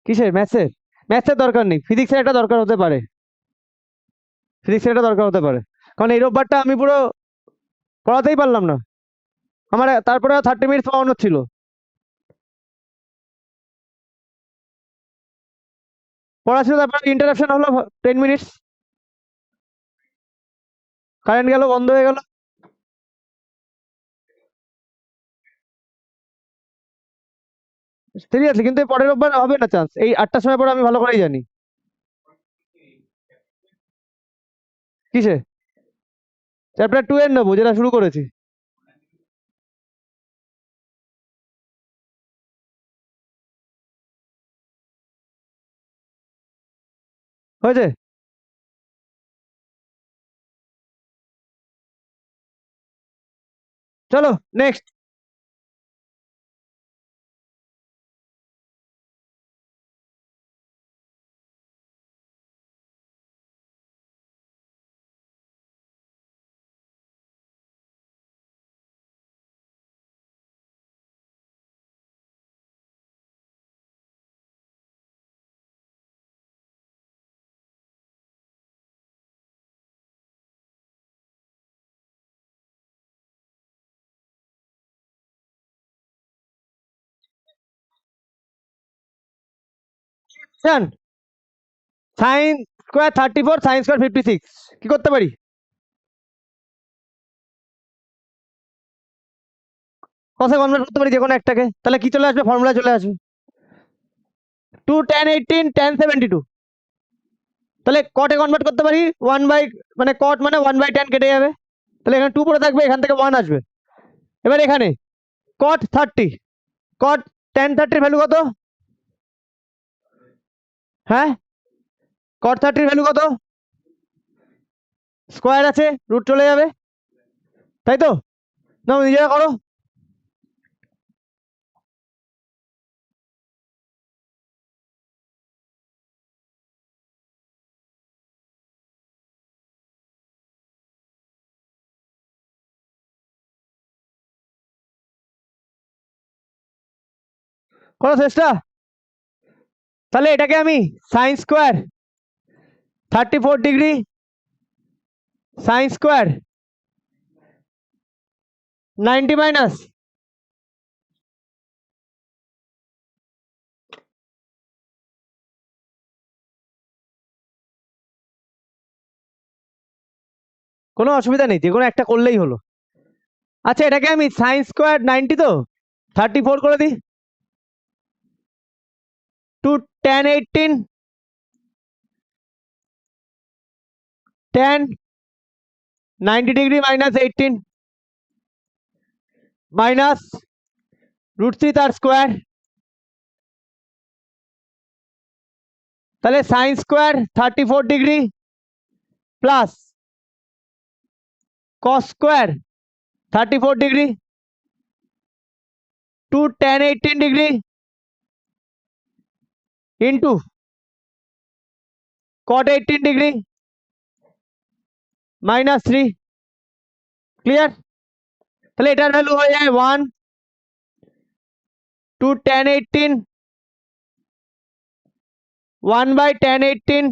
কিসে ম্যাথসের? ম্যাথসের দরকার নেই, ফিজিক্সের একটা দরকার হতে পারে। ফিজিক্সের একটা দরকার হতে পারে কারণ এই রোববারটা আমি পুরো পড়াতেই পারলাম না। আমার তারপরে 30 মিনিট পড়ানোর ছিল। পড়া ছিল তারপরে ইন্টারাপশন হলো 10 মিনিটস, কারেন্ট গেল বন্ধ হয়ে গেল। সিরিয়াসলি কিন্তু পরের রোববার হবে না চান্স, এই 8টার সময় পরে আমি ভালো করেই জানি। কিসে? চ্যাপ্টার 2 এর নেবো যেটা শুরু করেছি। হয়েছে? চলো next. Sign square 34 sine square 56 কি করতে পারি? কষে কনভার্ট করতে পারি যে কোনো একটাকে, তাহলে কি চলে আসবে? ফর্মুলা চলে আসবে 2 tan 18 tan 72। তাহলে কটে কনভার্ট করতে পারি 1 বাই মানে কট মানে 1 বাই 10 কেটে যাবে, তাহলে এখানে 2 পড়ে থাকবে, এখান থেকে 1 আসবে। এবার এখানে কট 30 কট tan 30 ভ্যালু কত? হ্যাঁ কট 30 ভ্যালু কত? স্কোয়ার আছে রুট চলে যাবে তাই তো? নাও নিজেরা করো। করো চেষ্টা। তাহলে এটাকে আমি sign square 34 degree sine square 90 minus কোনো অসুবিধা নেই, যে কোনো একটা করলেই হলো। আচ্ছা এটাকে আমি সাইন স্কোয়ার 90 তো 34 করে দিই, two tan 18 tan 90 degree minus 18 minus √3 তার স্কোয়ার, তাহলে sine square 34 degree plus cos square 34 degree two tan 18 degree into cot 18 degree minus 3। Clear? তাহলে এটার ভ্যালু হয়ে যায় 1 two tan 18 1 by tan 18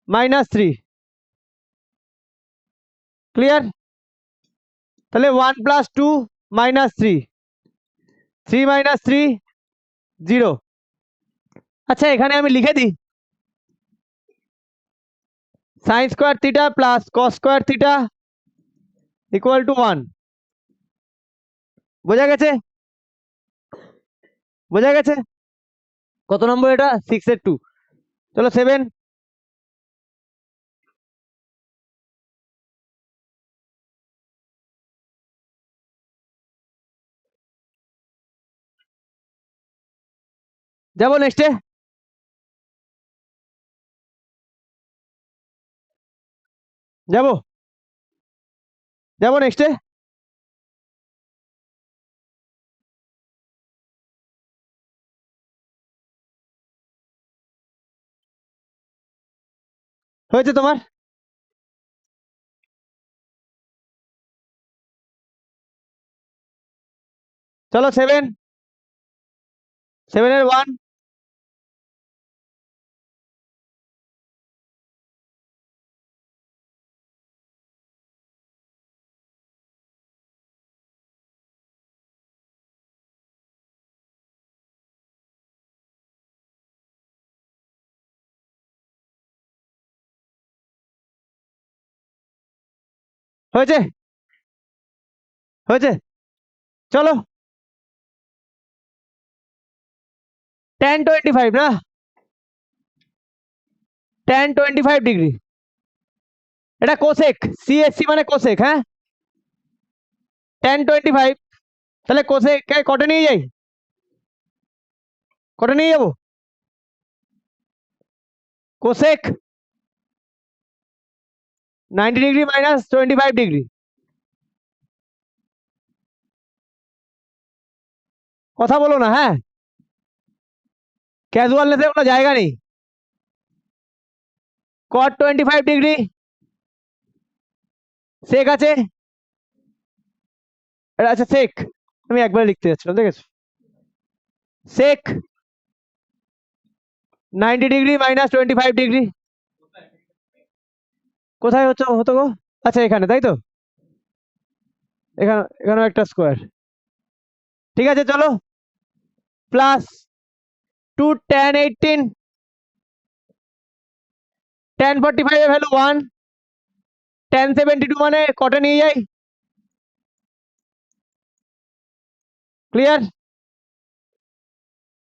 minus 3। Clear? তাহলে 1 প্লাস 2 মাইনাস 3, 3 মাইনাস 3 0। আচ্ছা এখানে আমি লিখে দিই sign square theta plus cos square theta equal to 1। বোঝা গেছে? বোঝা গেছে? কত নম্বর এটা? 6 এর 2। চলো 7। যাবো নেক্সটে। যাবো যাবো নেক্সটে। হয়েছে তোমার? চলো 7, 7 এর 1। হয়েছে? হয়েছে? চলো tan 25 না, tan 25 ডিগ্রি, এটা কোসেক, সিএসসি মানে কোসেক। হ্যাঁ tan 25, তাহলে কোসেক কটে নিয়ে যাই, কটে নিয়ে যাবো কোসেক 90 ডিগ্রি মাইনাস 25 ডিগ্রি। কথা বলো না, হ্যাঁ ক্যাজুয়ালনেসে কোনো জায়গা নেই। cot 25 ডিগ্রি সেক আছে, এটা আছে সেক, আমি একবার লিখতে যাচ্ছিলাম, দেখেছো? সেক 90 ডিগ্রি মাইনাস 25 ডিগ্রি কোথায় হচ্ছে হতো গো? আচ্ছা এখানে, তাই তো? এখানে, এখানেও একটা স্কোয়ার। ঠিক আছে চলো, প্লাস 2 tan 18 tan 45 এর ভ্যালু 1, tan 72 মানে কটে নিয়ে যাই। ক্লিয়ার?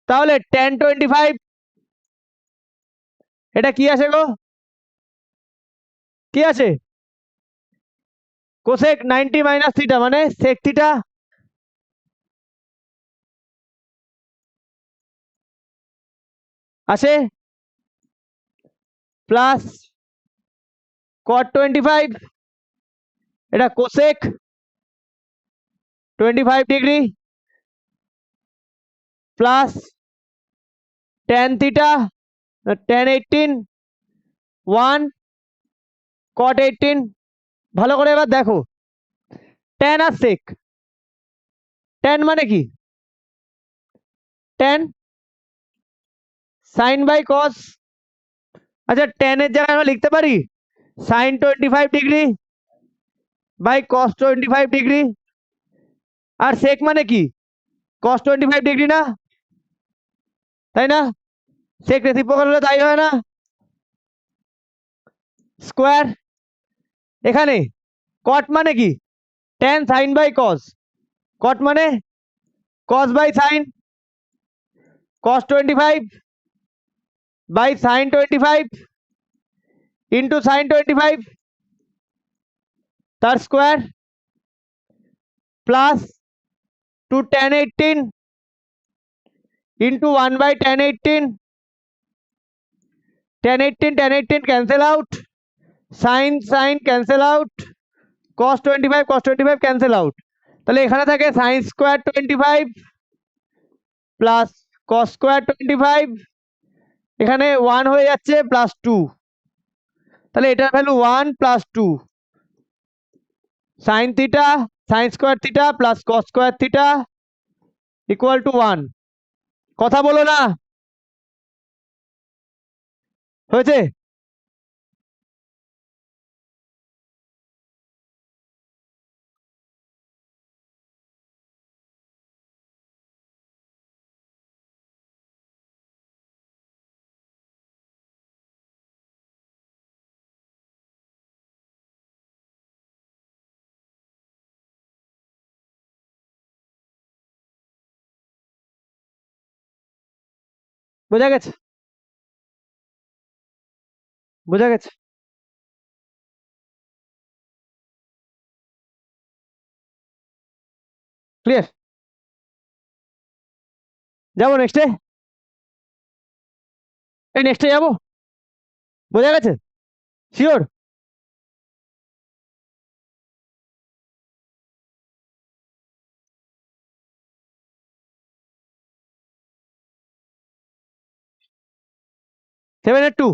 তাহলে tan 25 এটা কি আসে গো? কি আছে? কোসেক 90 মাইনাস থিটা মানে সেক থিটা আসে, প্লাস cot 25 এটা cosec 25 degree plus tan theta tan 18 1 cot 18। ভালো করে এবার দেখো, tan আর sec, tan মানে কি? tan সাইন বাই কস, আচ্ছা টেন এর জায়গায় আমরা লিখতে পারি sine 25 degree by cos 25 degree. আর সেক মানে কি কস 25 ডিগ্রি না, তাই না? সেক রেসিপ্রোকাল হলে তাই হয় না, স্কোয়ার। এখানে কট মানে কি tan sine by cos, cot মানে cos by sine, cos 25 by sine 25 into sine 25 তার square plus 2 tan 18 into 1 by tan 18, tan 18 cancel out, sin cancel out, cos 25 cancel out, তাহলে এখানে থাকে sin square 25 plus cos square 25, এখানে 1 হয়ে যাচ্ছে plus 2, তাহলে এটার value 1 plus 2 sin theta sin square theta plus cos square theta equal to 1। কথা বলো না, হয়েছে? বোঝা গেছে? বোঝা গেছে? ক্লিয়ার? যাবো নেক্সটে, এই নেক্সটে যাবো, বোঝা গেছে? শিওর? সেভেন এর 2,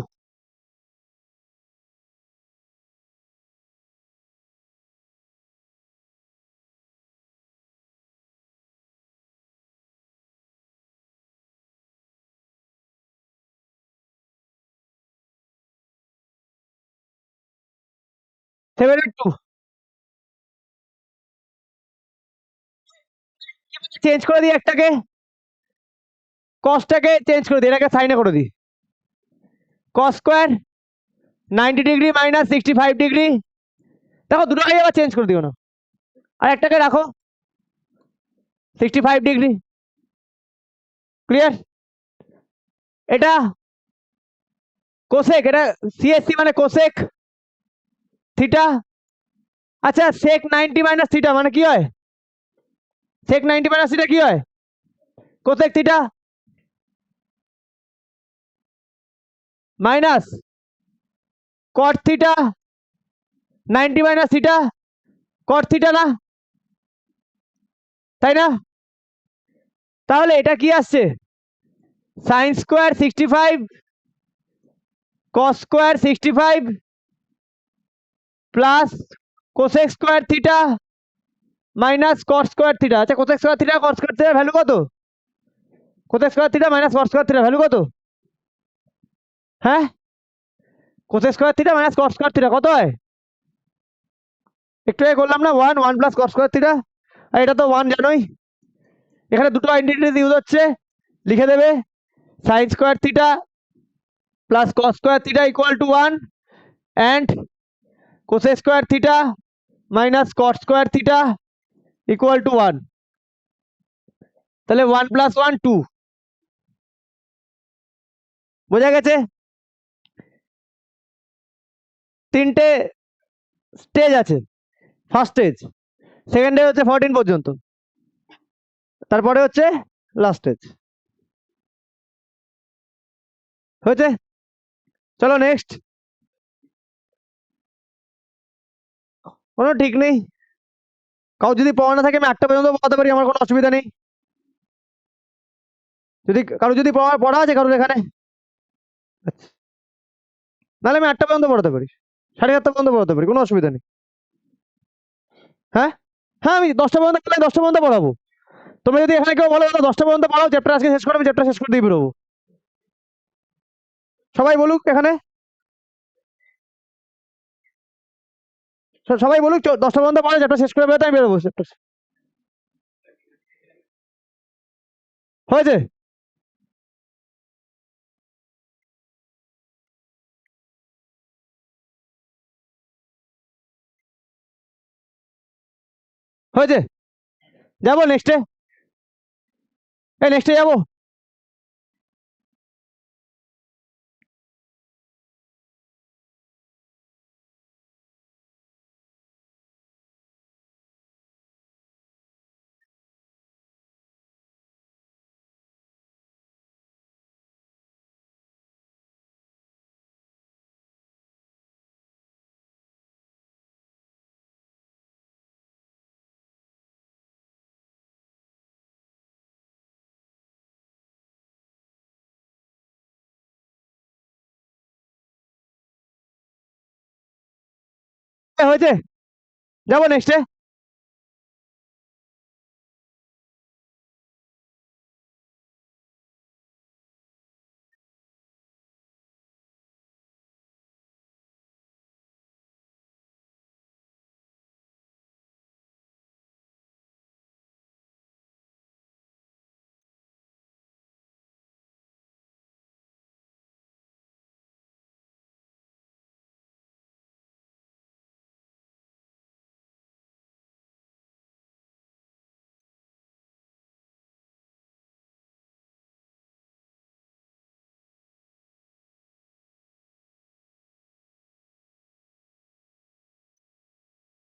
সেভেন এর 2 চেঞ্জ করে দিই, একটাকে কসটাকে চেঞ্জ করে দিই, এটাকে সাইনে করে দিই, cos square 90 degree minus 65 degree, দেখো দুটোকে আবার চেঞ্জ করে দিও না, আর একটাকে রাখো 65 ডিগ্রি। ক্লিয়ার? এটা কোসেক, এটা সিএসসি মানে কোসেক থিটা। আচ্ছা সেক 90 মাইনাস থিটা মানে কি হয়? সেক 90 মাইনাস থিটা কি হয়? Cosec theta minus cot theta, 90 minus theta cot theta না, তাই না? তাহলে এটা কি আসছে sine square 65 cos square 65 plus cosec square theta minus cot square theta. আচ্ছা cosec square theta cot square থিটার ভ্যালু কত? Cosec square theta minus cot square থিটার ভ্যালু কত? হ্যাঁ cosec square theta minus cot square theta কত হয়? একটু আগে করলাম না 1 প্লাস কট স্কোয়ার থিটা, আর এটা তো 1 জানোই। এখানে দুটো আইডেন্টিটি ইউজ হচ্ছে, লিখে দেবে sign square theta plus cos square theta equal to 1 and cosec square theta minus cot square theta equal to 1। তাহলে 1 প্লাস 1 2, বোঝা গেছে? তিনটে স্টেজ আছে, ফার্স্ট স্টেজ, সেকেন্ড স্টেজ হচ্ছে 14 পর্যন্ত, তারপরে হচ্ছে লাস্ট স্টেজ। হয়েছে? চলো নেক্সট। কোনো ঠিক নেই, কাউ যদি পড়ানো থাকে আমি 8টা পর্যন্ত পড়াতে পারি, আমার কোনো অসুবিধা নেই। যদি কারো যদি পড়া আছে কারোর এখানে, আচ্ছা নাহলে আমি 8টা পর্যন্ত পড়াতে পারি, 7:30 পর্যন্ত পড়াতে পারি, কোনো অসুবিধা নেই। হ্যাঁ হ্যাঁ আমি 10টা পর্যন্ত 10টা পর্যন্ত পড়াবো। তোমরা যদি এখানে কেউ বলো 10টা পর্যন্ত পড়াও, চ্যাপ্টার আজকে শেষ করে আমি চ্যাপ্টার শেষ করে দিয়ে বেরোবো। সবাই বলুক এখানে, সবাই বলুক 10টা পর্যন্ত পড়ে, চ্যাপ্টার শেষ করে বেরোতে আমি বেরোবো। হয়েছে? হয়েছে? যাবো নেক্সটে? এই নেক্সটে যাবো? হয়েছে? যাবো নেক্সটে?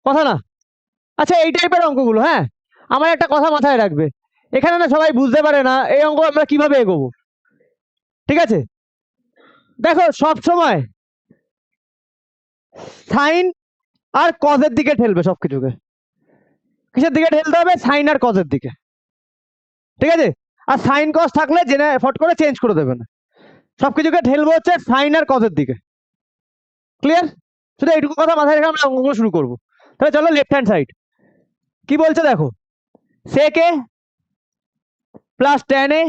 কথা না। আচ্ছা, এই টাইপের অঙ্কগুলো, হ্যাঁ, আমার একটা কথা মাথায় রাখবে, এখানে না সবাই বুঝতে পারে না এই অঙ্ক আমরা কিভাবে এগোবো। ঠিক আছে? দেখো, সব সময় সাইন আর কজের দিকে ঠেলবে সবকিছুকে। কিসের দিকে ঠেলতে হবে? সাইন আর কজের দিকে। ঠিক আছে? আর সাইন কজ থাকলে জেনে ফট করে চেঞ্জ করে দেবে না, সবকিছুকে ঠেলবো হচ্ছে সাইন আর কজের দিকে। ক্লিয়ার? শুধু এইটুকু কথা মাথায় রেখে আমরা অঙ্কগুলো শুরু করবো। তাহলে চলো লেফট হ্যান্ড সাইড কি বলছে দেখো। sec a plus tan a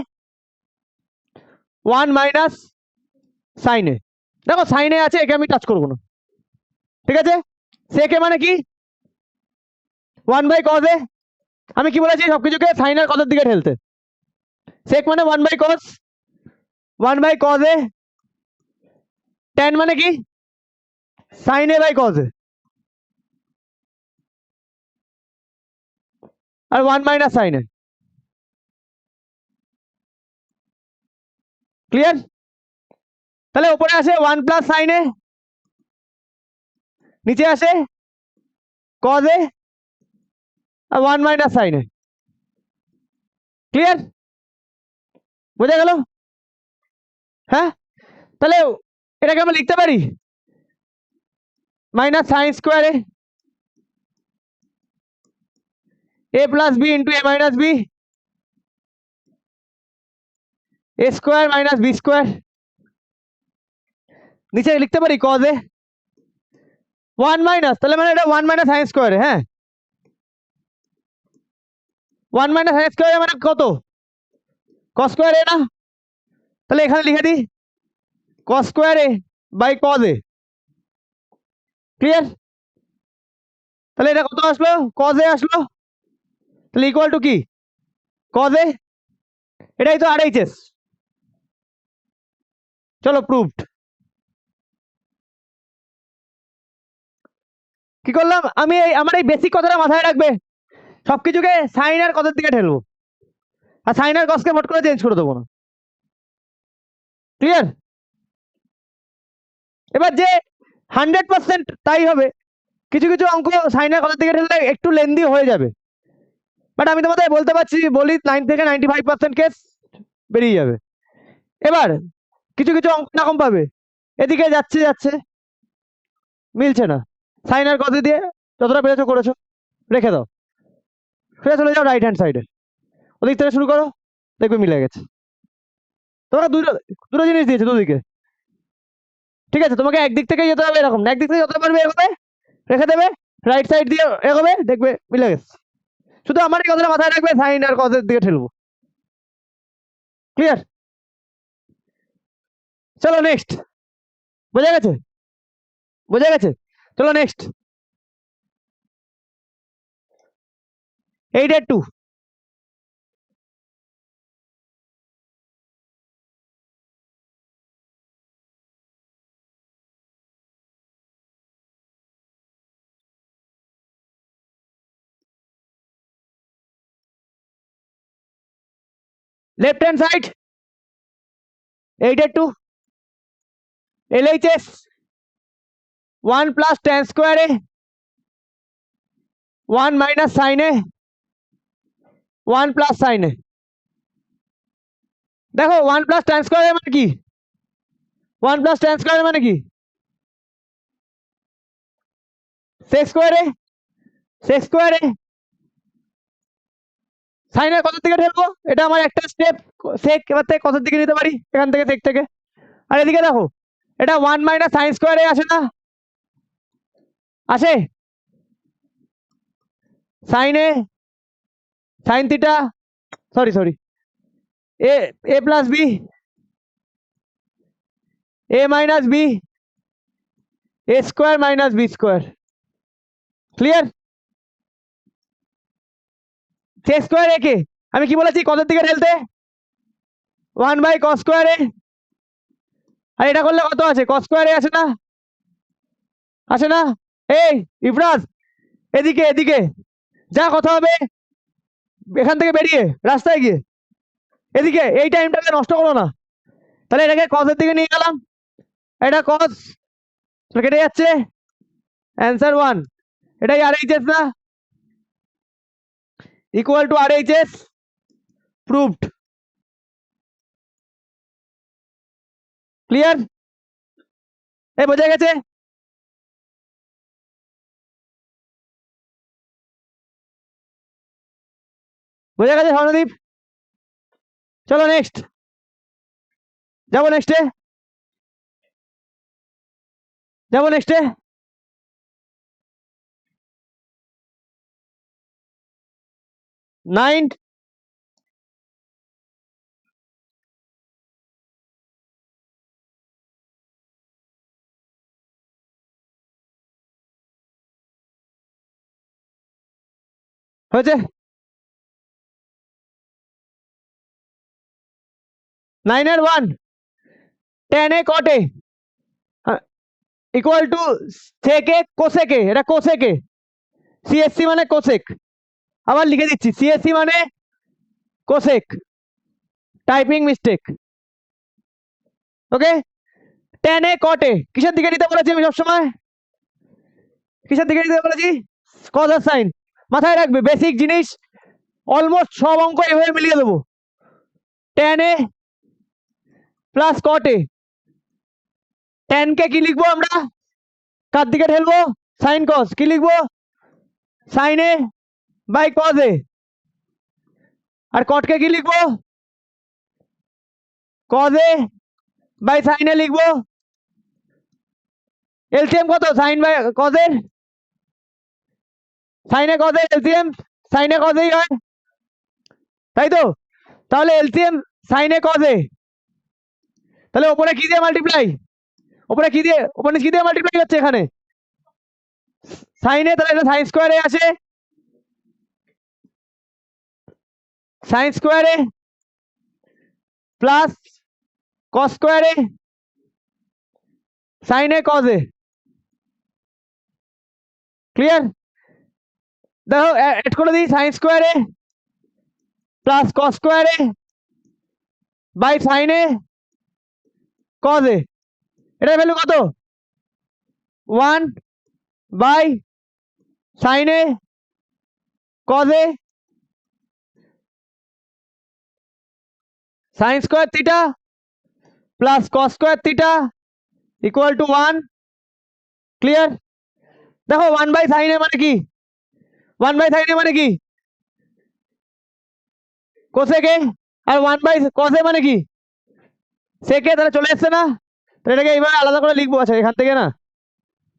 1 minus sin a। দেখো sin a আছে, একে আমি টাচ করবো না। ঠিক আছে? sec a মানে কি? 1 বাই cos a। আমি কি বলেছি? সবকিছুকে সাইন আর কজের দিকে ঠেলতে। sec মানে 1 by cos, 1 by cos a। tan মানে কি? sin a by cos a। আর 1 মাইনাস sin a। ক্লিয়ার? তাহলে উপরে আসে 1 প্লাস sin a, নিচে আসে cos a আর 1 মাইনাস sin a। ক্লিয়ার? বোঝা গেল? হ্যাঁ, তাহলে এটাকে আমরা লিখতে পারি minus sine square A plus B into A minus B, A square minus B square. নিচে লিখতে পারি কজ এ 1 মাইনাস, তাহলে মানে এটা 1 মাইনাস সাইন স্কোয়ার। হ্যাঁ, 1 মাইনাস সাইন স্কোয়ার মানে কত? কস স্কোয়ার এ না? তাহলে এখানে লিখে দিই cos square A by cos A. Clear? তাহলে এটা কত আসলো? কজ এ আসলো। তাহলে ইকুয়াল টু কি? Cos A. এটাই তো আরএইচএস। চলো প্রুভড। কি করলাম আমি? আমার এই বেসিক কথাটা মাথায় রাখবে, সবকিছুকে সাইন আর কজের দিকে ঠেলবো, আর সাইন আর কজকে ফট করে চেঞ্জ করে দেবো না। ক্লিয়ার? এবার যে 100% তাই হবে, কিছু কিছু অঙ্ক সাইন আর কজের দিকে ঠেললে একটু লেন্দি হয়ে যাবে, বাট আমি তোমাদের বলতে পারছি, বলি 9 থেকে 95% কেস বেরিয়ে যাবে। এবার কিছু কিছু অঙ্ক এরকম পাবে, এদিকে যাচ্ছে যাচ্ছে মিলছে না, সাইন আর কজে দিয়ে যতটা পেরেছো করেছো, রেখে দাও, ফিরে চলে যাও রাইট হ্যান্ড সাইডে, ওদিক থেকে শুরু করো, দেখবে মিলে গেছে। তোমরা দুটো দুটো জিনিস দিয়েছে দুদিকে। ঠিক আছে? তোমাকে একদিক থেকে যেতে হবে এরকম না, একদিক থেকে যত পারবে এগোবে, রেখে দেবে, রাইট সাইড দিয়ে এগোবে, দেখবে মিলে গেছে। শুধু আমার এই কথাটা মাথায় রাখবে, সাইন আর কজের দিকে ঠেলবো। ক্লিয়ার? চলো নেক্সট, বোঝা গেছে? বোঝা গেছে? চলো next. 8/2 left hand side 8/2 LHS 1 plus tan square A 1 minus sin A 1 plus sin A। দেখো 1 plus tan square A মানে কি? 1 plus tan square A মানে কি? sec square A, sec square A sin A কত দিকে ঠেলবো? এটা আমার একটা স্টেপ। sec এবার থেকে কত দিকে নিতে পারি? এখান থেকে sec থেকে। আর এদিকে দেখো এটা 1 minus sin square A আসে না? আসে? sin A sin theta sorry a plus b a minus b a square minus b square। Clear? sec square a কে আমি কি বলেছি কত দিকে ঠেলতে? 1 by cos square a। আর এটা করলে কত আছে? cos square a আসে না? আসে না? এই ইফরাজ এদিকে এদিকে যা কথা হবে এখান থেকে বেরিয়ে রাস্তায় গিয়ে এদিকে এই টাইমটাকে নষ্ট করো না। তাহলে এটাকে কসের দিকে নিয়ে গেলাম, এটা কস কেটে যাচ্ছে, অ্যান্সার 1। এটাই RHS না? Equal to RHS proved. Clear? এই বোঝা গেছে? বোঝা গেছে স্বর্ণদীপ? চলো নেক্সট যাবো, নেক্সটে যাবো, নেক্সটে 9 হয়েছে? 9 এর 1 tan a cot a equal two sec a cosec a। এটা cosec a, CSC মানে cosec। আবার লিখে দিচ্ছি CSC মানে cosec, typing mistake. Okay, tan a cot a কিসের দিকে নিতে বলেছি আমি সবসময়? কিসের দিকে নিতে বলেছি? cos আর sin। মাথায় রাখবে বেসিক জিনিস, অলমোস্ট সব অঙ্ক এভাবে মিলিয়ে দেবো। tan a plus cot a, tan কে কি লিখবো আমরা? কার দিকে ঠেলবো? sin cos। কি লিখবো? sin a by cos a। আর cot কে কি লিখবো? cos a by sin a লিখবো। এলসিএম কত sin বাই cos এর? sin a cos এর এলসিএম sin a cos এই হয়, তাই তো? তাহলে LCM sin a cos a, তাহলে ওপরে কি দিয়ে মাল্টিপ্লাই? ওপরে কি দিয়ে, ওপরে কি দিয়ে মাল্টিপ্লাই হচ্ছে এখানে? sin a, তাহলে এটা sin স্কয়ার a আসে, sin square a plus cos square a sin a cos a। Clear? দেখো এড করে দিই sin square a plus cos square a by sin a cos a। এটার value কত? 1 by sin a cos a sin square theta plus cos square theta equal to 1। Clear? দেখো 1 by sin a মানে কি? 1 by sin a মানে কি? cosec a। আর 1 by cos a মানে কি? sec a। তাহলে চলে আসছে না? তাহলে এটাকে এইভাবে আলাদা করে লিখবো। আচ্ছা এখান থেকে না,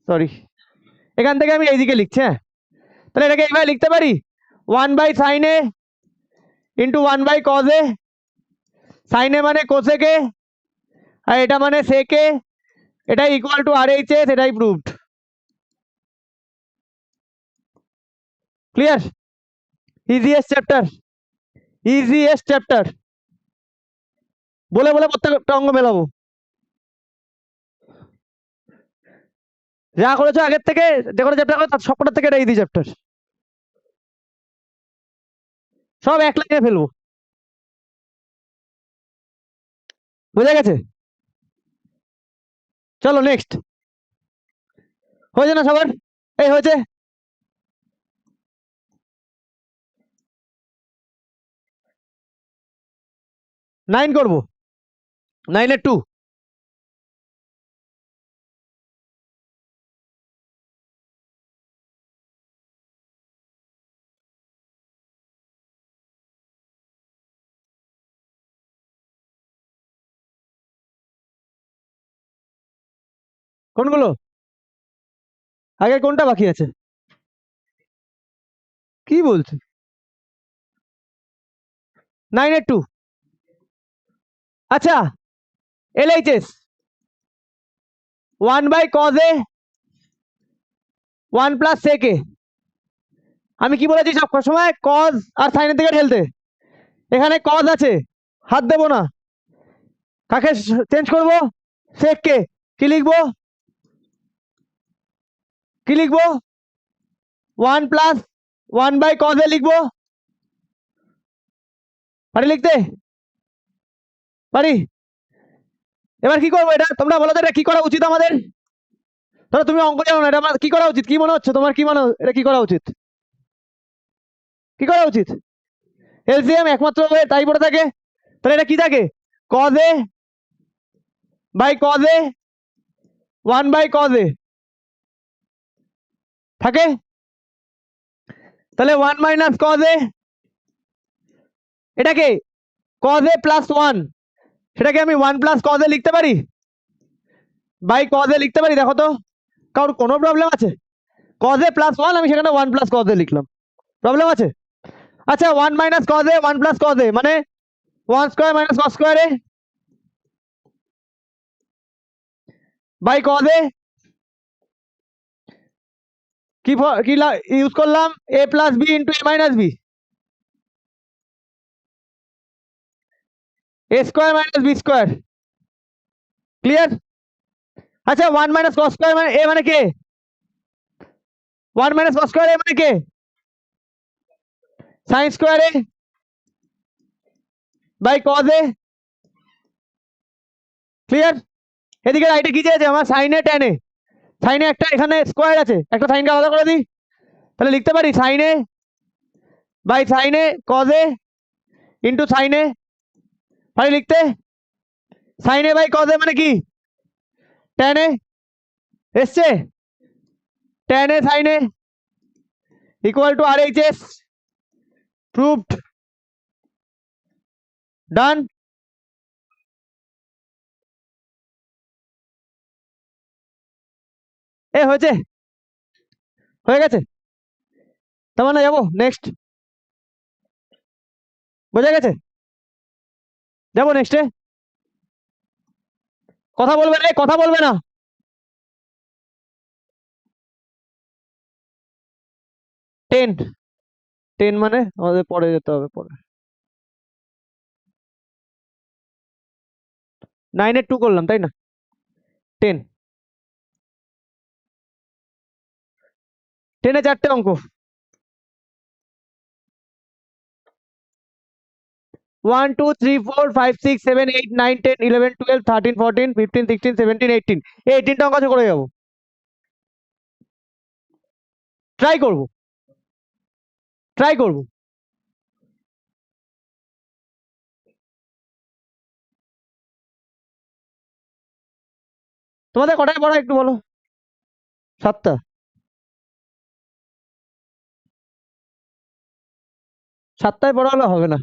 সরি, এখান থেকে আমি এইদিকে লিখছি। হ্যাঁ, তাহলে এটাকে এইভাবে লিখতে পারি 1 by sin a into 1 by cos a। sin a মানে cosec a আর এটা মানে সেকে, এটা ইকুয়াল টু RHS, এটাই proved. Clear? Easiest chapter, easiest chapter. বলে বলে প্রত্যেকটা অঙ্গ মেলাবো। যা করেছো আগের থেকে, যে কোনো চ্যাপ্টার করো তার সবকটার থেকে এটা ইজি চ্যাপ্টার। সব এক লাইনে ফেলবো। বুঝা গেছে? চলো নেক্সট। হয়েছে না সবার? এই হয়েছে। নাইন করবো, 9-2। কোনগুলো? আগে কোনটা বাকি আছে? কি বলছো? 9-2। আচ্ছা, LHS 1/cos A 1 + sec A। আমি কি বলেছি সব সময়? কজ আর সাইনের দিকে ঠেলতে। এখানে কজ আছে, হাত দেবো না। কাকে চেঞ্জ করবো? সেক কে। কি লিখবো? কি লিখবো? 1 + 1/cos A লিখবো। পারি লিখতে? পারি? এবার কি করবো এটা? তোমরা বলো তো এটা কি করা উচিত আমাদের? ধরো তুমি অঙ্ক জানো না, এটা আমার কি করা উচিত? কি মনে হচ্ছে তোমার? কি মনে এটা কি করা উচিত? কি করা উচিত? এলসিএম একমাত্র তাই পড়ে থাকে। তাহলে এটা কি থাকে? cos A by cos A 1/cos A থাকে। তাহলে 1 - cos A, এটাকে cos A + 1, সেটাকে আমি 1 + cos A লিখতে পারি, বাই cos A লিখতে পারি। দেখো তো কারোর কোনো প্রবলেম আছে? cos A + 1 আমি সেখানে 1 + cos A লিখলাম, প্রবলেম আছে? আচ্ছা, 1 - cos A 1 + cos A মানে 1² - cos² A by cos A। কি ইউজ করলাম? A + B * A - B, A² - B²। Clear? আচ্ছা, 1 - cos² মানে A মানে কে? 1 - cos² A মানে কে? sin² A by cos A। Clear? এদিকে রাইটে কি চেয়েছে আমার? sin A tan A। sin A একটা এখানে স্কোয়ার আছে, একটা সাইনকে আলাদা করে দিই। তাহলে লিখতে পারি sin A by sin A cos A into sin A। পারি লিখতে? sin A by cos A মানে কি? tan A। এসছে? tan A sin A equal to RHS। Proved. Done. এ হয়েছে, হয়ে গেছে। তার মানে যাবো নেক্সট। বোঝা গেছে? যাবো নেক্সটে। কথা বলবে না, কথা বলবে না। 10 মানে আমাদের পরে যেতে হবে। পরে 9-2 করলাম তাই না? 10, 10-এ 4টে অঙ্ক। 1 2 3 4 5 6 7 8 9 10 11 12 13 14 15 16 17 18, 18টা অঙ্ক আছে করে যাবো। ট্রাই করবো, ট্রাই করবো। তোমাদের কটায় পড়া একটু বলো? 7টা? 7টায় পড়া হলে হবে না,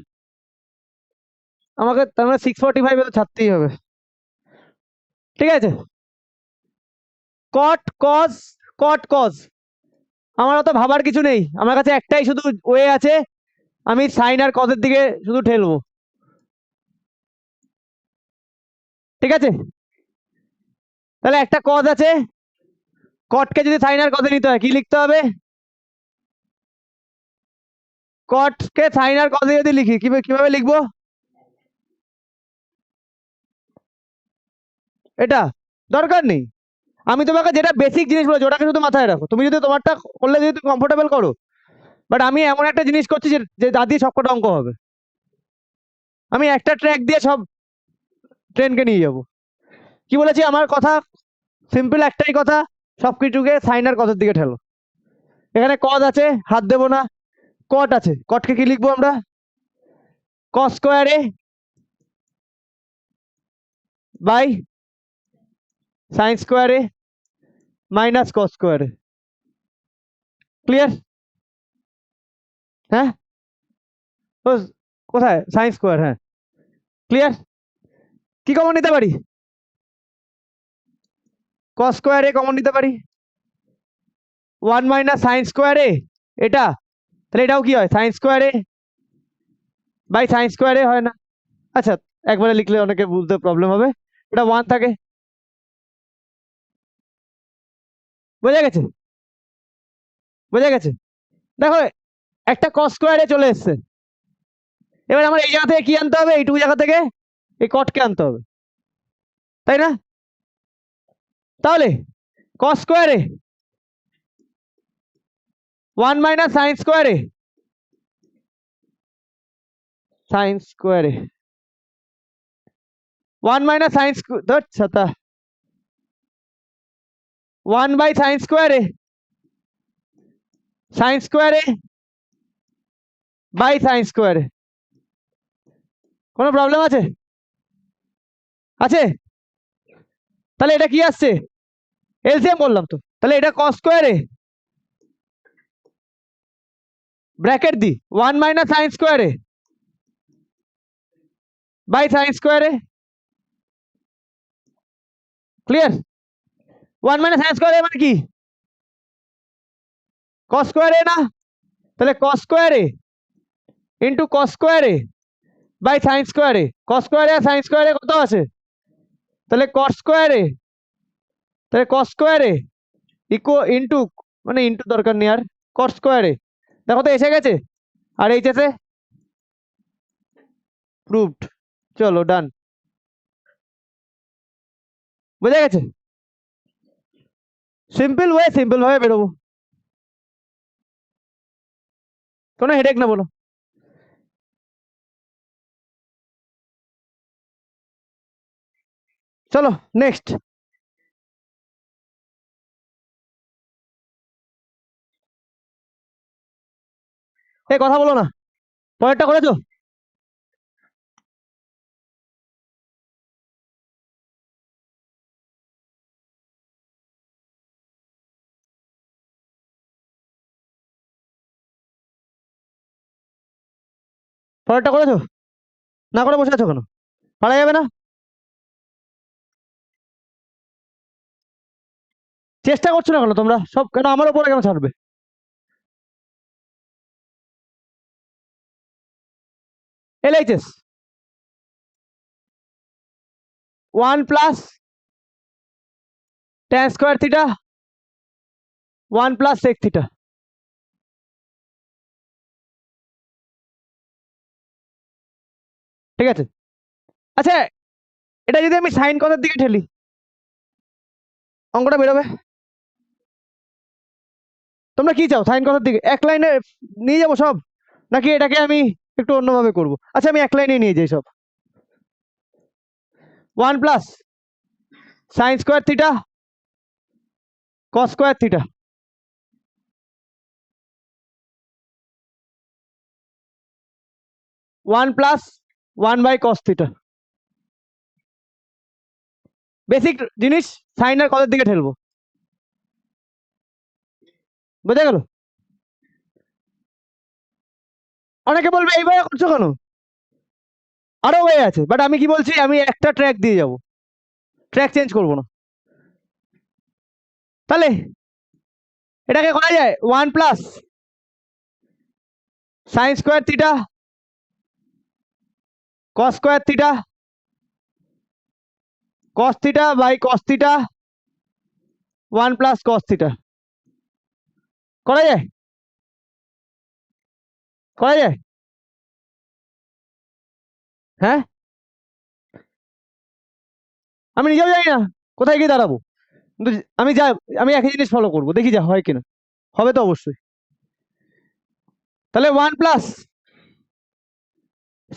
আমাকে তার মানে 6:45 তো ছাড়তেই হবে। ঠিক আছে? কট কজ, কট কজ আমার অত ভাবার কিছু নেই, আমার কাছে একটাই শুধু ওয়ে আছে, আমি সাইন আর কজের দিকে শুধু ঠেলবো। ঠিক আছে? তাহলে একটা কজ আছে, কটকে যদি সাইন আর কজে নিতে হয় কি লিখতে হবে? কটকে সাইন আর কজে যদি লিখি কিভাবে লিখবো? এটা দরকার নেই, আমি তোমাকে যেটা বেসিক জিনিস বলেছি ওটাকে শুধু মাথায় রাখো। তুমি যদি তোমারটা করলে যদি তুমি কমফোর্টেবল করো, বাট আমি এমন একটা জিনিস করছি যে যা দিয়ে সবকটা অঙ্ক হবে। আমি একটা ট্র্যাক দিয়ে সব ট্রেনকে নিয়ে যাব। কি বলেছি আমার কথা? সিম্পল একটাই কথা, সবকিছুকে সাইন আর কজের দিকে ঠেলো। এখানে কজ আছে, হাত দেবো না। কট আছে, কটকে কি লিখবো আমরা? কস স্কোয়ারে বাই সাইন স্কোয়ারে মাইনাস কস স্কোয়ারে। ক্লিয়ার? হ্যাঁ, ও কোথায় সাইন স্কোয়ার? হ্যাঁ, ক্লিয়ার? কি কমন নিতে পারি? কস স্কোয়ারে কমন নিতে পারি, 1 মাইনাস সাইন স্কোয়ারে এটা, তাহলে এটাও কি হয়? সাইন স্কোয়ারে বাই সাইন স্কোয়ারে হয় না? আচ্ছা, একবারে লিখলে অনেকে বুঝতে প্রবলেম হবে, এটা 1 থাকে। বোঝা গেছে? বোঝা গেছে? দেখো একটা কস স্কোয়ারে চলে এসছে, এবার আমার এই জায়গা থেকে কি আনতে হবে? এইটুকু জায়গা থেকে এই কটকে আনতে হবে, তাই না? তাহলে কস স্কোয়ারে 1 মাইনাস সাইন স্কোয়ারে, সাইন স্কোয়ারে 1 মাইনাস সাইন ছাতা 1 বাই সাইন স্কোয়ারে সাইন স্কোয়ারে বাই সাইন স্কোয়ারে। কোনো প্রবলেম আছে? আছে? তাহলে এটা কি আসছে? এলসিএম বললাম তো, তাহলে এটা কস স্কোয়ারে ব্র্যাকেট দি 1 মাইনাস সাইন স্কোয়ারে বাই সাইন স্কোয়ারে। ক্লিয়ার? 1 মাইনাস সাইন স্কোয়ারে মানে কি? কস স্কোয়ারে না? তাহলে কস স্কোয়ারে ইন্টু কস স্কোয়ারে বাই সাইন স্কোয়ারে। কস স্কোয়ারে আর সাইন স্কোয়ারে কত আছে? তাহলে কস স্কোয়ারে, তাহলে কস স্কোয়ারে ইন্টু, মানে ইন্টু দরকার নেই আর, কস স্কোয়ারে। দেখো তো এসে গেছে, আর এইচএসে প্রুভড। চলো ডান। বোঝা গেছে? সিম্পল ওয়ে, সিম্পল ভাবে বেরোবো, কোনো হেডেক না বলো। চলো নেক্সট। এই কথা বলো না, পরেরটা করেছো? পরেরটা করেছো? না করে বসে আছো কেন? পারা যাবে না? চেষ্টা করছো না কেন তোমরা সব, কেন আমার উপরে কেন ছাড়বে? LHS 1 plus tan square theta 1 plus sec theta. ঠিক আছে? আচ্ছা, এটা যদি আমি সাইন কথার দিকে ঠেলি অঙ্কটা বেরোবে? তোমরা কি চাও? সাইন কথার দিকে এক লাইনে নিয়ে যাবো সব, নাকি এটাকে আমি একটু অন্যভাবে করব? আচ্ছা, আমি এক লাইনে নিয়ে যাই সব। 1 plus sine square theta cos square theta 1 plus 1 by cos theta. Basic জিনিস, সাইন আর কসের দিকে ঠেলবো। বোঝা গেল? অনেকে বলবে এইভাবে করছো কেন? আরো ওয়ে আছে, বাট আমি কি বলছি, আমি একটা ট্র্যাক দিয়ে যাব, ট্র্যাক চেঞ্জ করব না। তাহলে এটাকে করা যায় 1 plus sine square theta cos square theta cos theta by cos theta 1 plus cos theta করা যায়? করা যায়? হ্যাঁ, আমি নিজেও জানি না কোথায় গিয়ে দাঁড়াবো, কিন্তু আমি একই জিনিস ফলো করবো, দেখি যা হয় কিনা। হবে তো অবশ্যই। তাহলে 1 প্লাস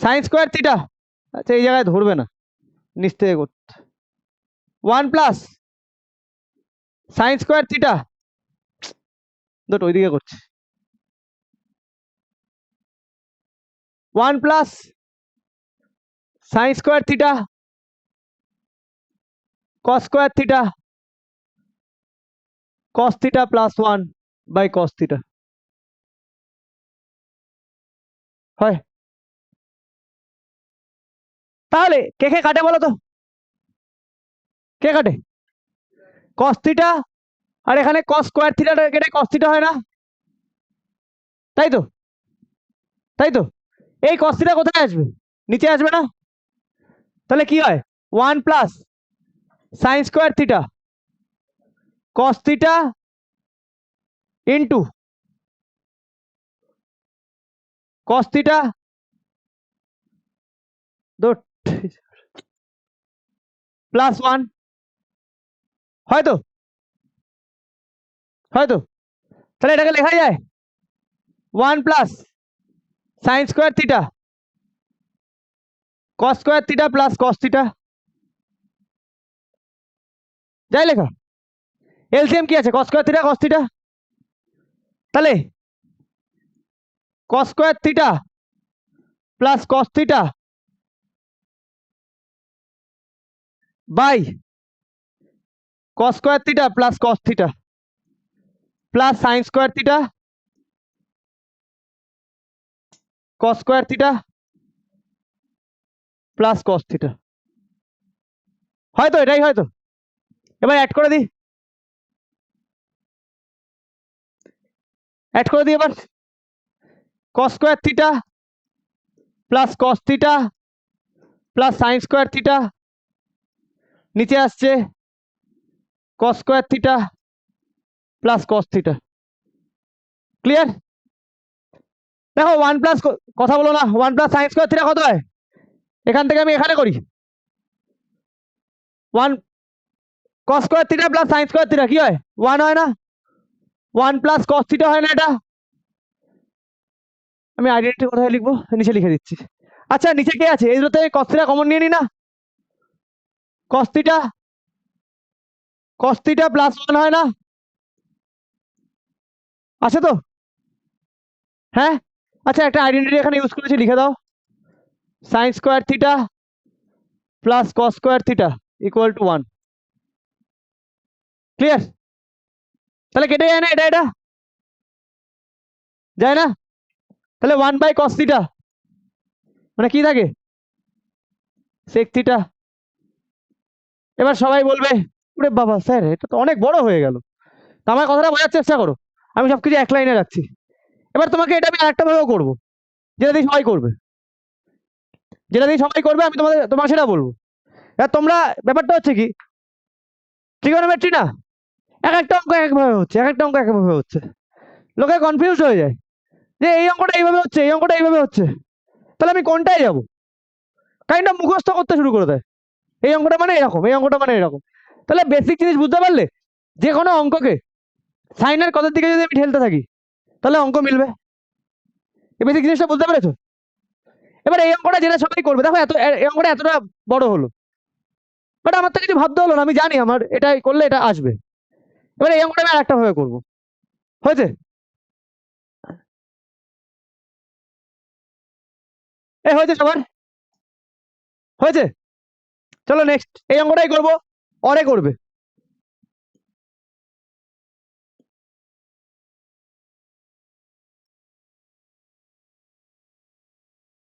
সাইন স্কোয়ার থিটা, আচ্ছা এই জায়গায় ধরবে না, নিচ থেকে করতে। 1 প্লাস সাইন স্কোয়ার থিটা, দুটো ওইদিকে করছে। 1 plus sine square theta cos square theta cos theta plus 1 by cos theta. হয়? তাহলে কে কে কাটে বলো তো? কে কাটে? কস থিটা, আর এখানে কস স্কোয়ার থিটাটা কেটে কস থিটা হয় না? তাই তো? তাই তো? এই কস থিটা কোথায় আসবে? নিচে আসবে না? তাহলে কি হয়? 1 plus sine square theta cos theta into cos theta plus 1, হয়তো? হয়তো? তাহলে এটাকে লেখা যায় 1 plus sine square theta cos square theta plus cos theta, যাই লেখা। এলসিএম কি আছে? Cos square theta cos theta, তাহলে cos square theta plus cos theta by cos square theta plus cos theta plus sine square theta cos square theta plus cos theta, হয়তো? এটাই হয়তো। এবার add করে দিই, অ্যাড করে দিই এবার। কস square theta plus cos theta plus sine square theta, নিচে আসছে কস square theta plus cos theta. Clear? দেখো 1 প্লাস, কথা বলো না, 1 প্লাস সাইন স্কোয়ার থিটা কত হয়? এখান থেকে আমি এখানে করি 1 কস square theta plus sine square theta কি হয়? 1 হয় না? 1 প্লাস কস থিটা হয় না এটা? আমি আইডেন্টিটি কোথায় লিখবো? নিচে লিখে দিচ্ছি। আচ্ছা নিচে কে আছে? এই দুটো থেকে কস থিটা কমন নিয়ে নি না? কস থিটা প্লাস 1 হয় না? আছে তো? হ্যাঁ, আচ্ছা একটা আইডেন্টিটি এখানে ইউজ করেছি, লিখে দাও। Sign square theta plus cos square theta equal to 1। Clear? তাহলে কেটে যায় না এটা এটা? যায় না? তাহলে 1 বাই কস থিটা মানে কি থাকে? Sec theta. এবার সবাই বলবে ওরে বাবা স্যার এটা তো অনেক বড় হয়ে গেল। তো আমার কথাটা বোঝার চেষ্টা করো, আমি সবকিছু এক লাইনে রাখছি। এবার তোমাকে এটা আমি আরেকটা ভাবেও করবো, যেটা দিয়ে সবাই করবে, যেটা দিয়ে সবাই করবে আমি তোমাকে সেটা বলবো। এবার তোমরা, ব্যাপারটা হচ্ছে কি, ট্রিগোনোমেট্রি না, এক একটা অঙ্ক একভাবে হচ্ছে, এক একটা অঙ্ক একভাবে হচ্ছে, লোকে কনফিউজ হয়ে যায় যে এই অঙ্কটা এইভাবে হচ্ছে, এই অঙ্কটা এইভাবে হচ্ছে, তাহলে আমি কোনটায় যাবো? কাইন্ড অফ মুখস্থ করতে শুরু করে দেয়, এই অঙ্কটা মানে এরকম, এই অঙ্কটা মানে এরকম। তাহলে বেসিক জিনিস বুঝতে পারলে, যে কোনো অঙ্ককে সাইনের কতের দিকে যদি আমি ঠেলতে থাকি তাহলে অঙ্ক মিলবে। এই বেসিক জিনিসটা বুঝতে পেরেছো? এবার এই অঙ্কটা যেটা সবাই করবে, দেখো এই অঙ্কটা এতটা বড় হলো, বাট আমার তো কিছু ভাবতে হলো না, আমি জানি আমার এটা করলে এটা আসবে। এবার এই অঙ্কটা আমি আর একটা ভাবে করবো, হয়েছে? হয়েছে সবার? হয়েছে? চলো নেক্সট এই অঙ্কটাই করবো, অরে করবে।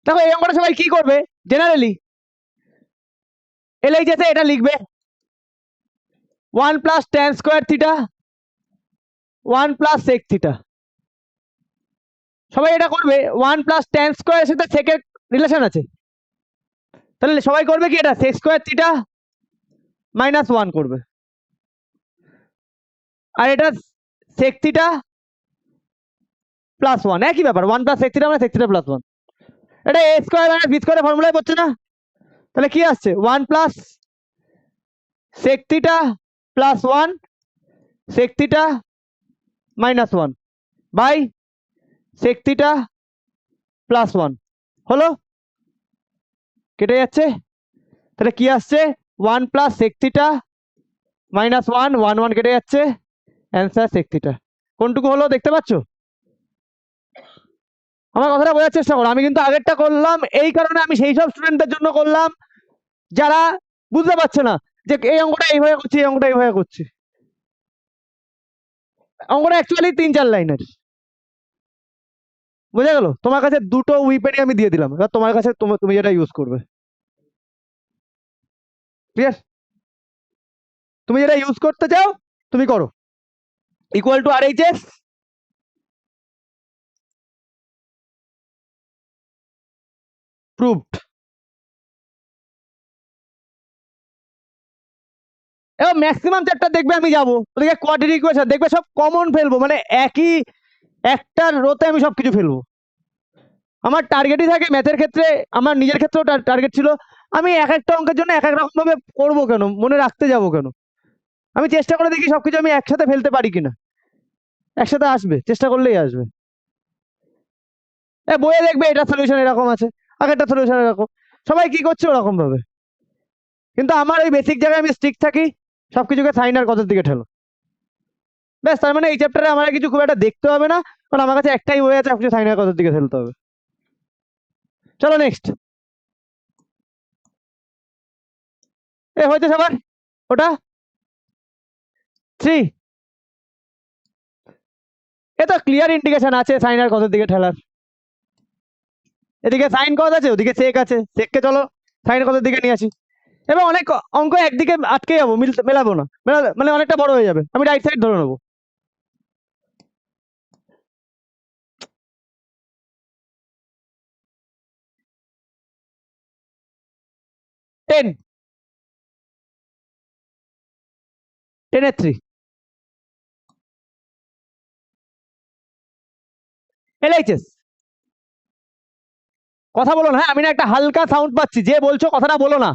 দেখো এই অঙ্কটা সবাই কি করবে জেনারেলি, এলএইচএস এটা লিখবে 1 plus tan square theta 1 plus sec theta. সবাই এটা করবে, 1 প্লাস ট্যান স্কোয়ারের সাথে সেকের রিলেশন আছে, তাহলে সবাই করবে কি, এটা সেক স্কোয়ার থিটা মাইনাস 1 করবে। আর এটা sec থিটা প্লাস 1, একই ব্যাপার, 1 প্লাস sec থিটা মানে sec থিটা প্লাস 1। এটা a স্কয়ার মাইনাস b স্কয়ারের ফর্মুলায় পড়ছে না? তাহলে কি আসছে 1 plus sec theta plus 1 sec theta minus 1 by sec theta plus 1 হলো, কেটে যাচ্ছে। তাহলে কি আসছে 1 প্লাস sec থিটা মাইনাস 1 1 1 কেটে যাচ্ছে, অ্যান্সার sec থিটা। কোনটুকু হলো দেখতে পাচ্ছ? আমার কথাটা বোঝার চেষ্টা করো। আমি কিন্তু আগেরটা করলাম এই কারণে, আমি সেই সব স্টুডেন্টদের জন্য করলাম যারা বুঝতে পারছে না যে এই অঙ্কটা এইভাবে করছি, এই অঙ্কটা এইভাবে করছি। অঙ্কটা অ্যাকচুয়ালি 3-4 লাইনের, বুঝে গেল? তোমার কাছে দুটো উইপেনই আমি দিয়ে দিলাম, এবার তোমার কাছে তুমি যেটা ইউজ করবে। ক্লিয়ার? তুমি যেটা ইউজ করতে চাও তুমি করো। Equal to RHS proved. এবার ম্যাক্সিমাম চ্যাপ্টার দেখবে আমি যাবো ওদিকে কোয়াড্রেটিক ইকুয়েশন দেখবে, সব কমন ফেলবো, মানে একই একটা রোতে আমি সবকিছু ফেলবো। আমার টার্গেটই থাকে ম্যাথের ক্ষেত্রে, আমার নিজের ক্ষেত্রেও টার্গেট ছিল আমি এক একটা অঙ্কের জন্য এক এক রকম ভাবে করবো কেন, মনে রাখতে যাবো কেন। আমি চেষ্টা করে দেখি সবকিছু আমি একসাথে ফেলতে পারি কিনা, একসাথে আসবে, চেষ্টা করলেই আসবে। বইয়ে দেখবে এটা সলিউশন এরকম আছে, আগেরটা সলিউশন এরকম, সবাই কি করছে ওরকম ভাবে। কিন্তু আমার ওই বেসিক জায়গায় আমি স্ট্রিক্ট থাকি, সবকিছুকে সাইন আর কজের দিকে ঠেলো, ব্যাস। তার মানে এই চ্যাপ্টারে আমার কিছু খুব একটা দেখতে হবে না, কারণ আমার কাছে একটাই বই আছে, সবকিছু সাইন আর কজের দিকে ঠেলতে হবে। চলো নেক্সট। হয়েছে সবার ওটা 3? এ তো ক্লিয়ার ইন্ডিকেশন আছে সাইন আর কজের দিকে ঠেলার। এদিকে সাইন কজ আছে, ওদিকে সেক আছে, সেককে চলো সাইন কজের দিকে নিয়ে আসি। এবং অনেক অঙ্ক একদিকে আটকে যাবো, মেলাবো না, মানে অনেকটা বড় হয়ে যাবে, আমি রাইট সাইড ধরে নেবো। Ten, 10-3 LHS। কথা বলো না, হ্যাঁ আমি না একটা হালকা সাউন্ড পাচ্ছি, যে বলছো কথাটা বলো না।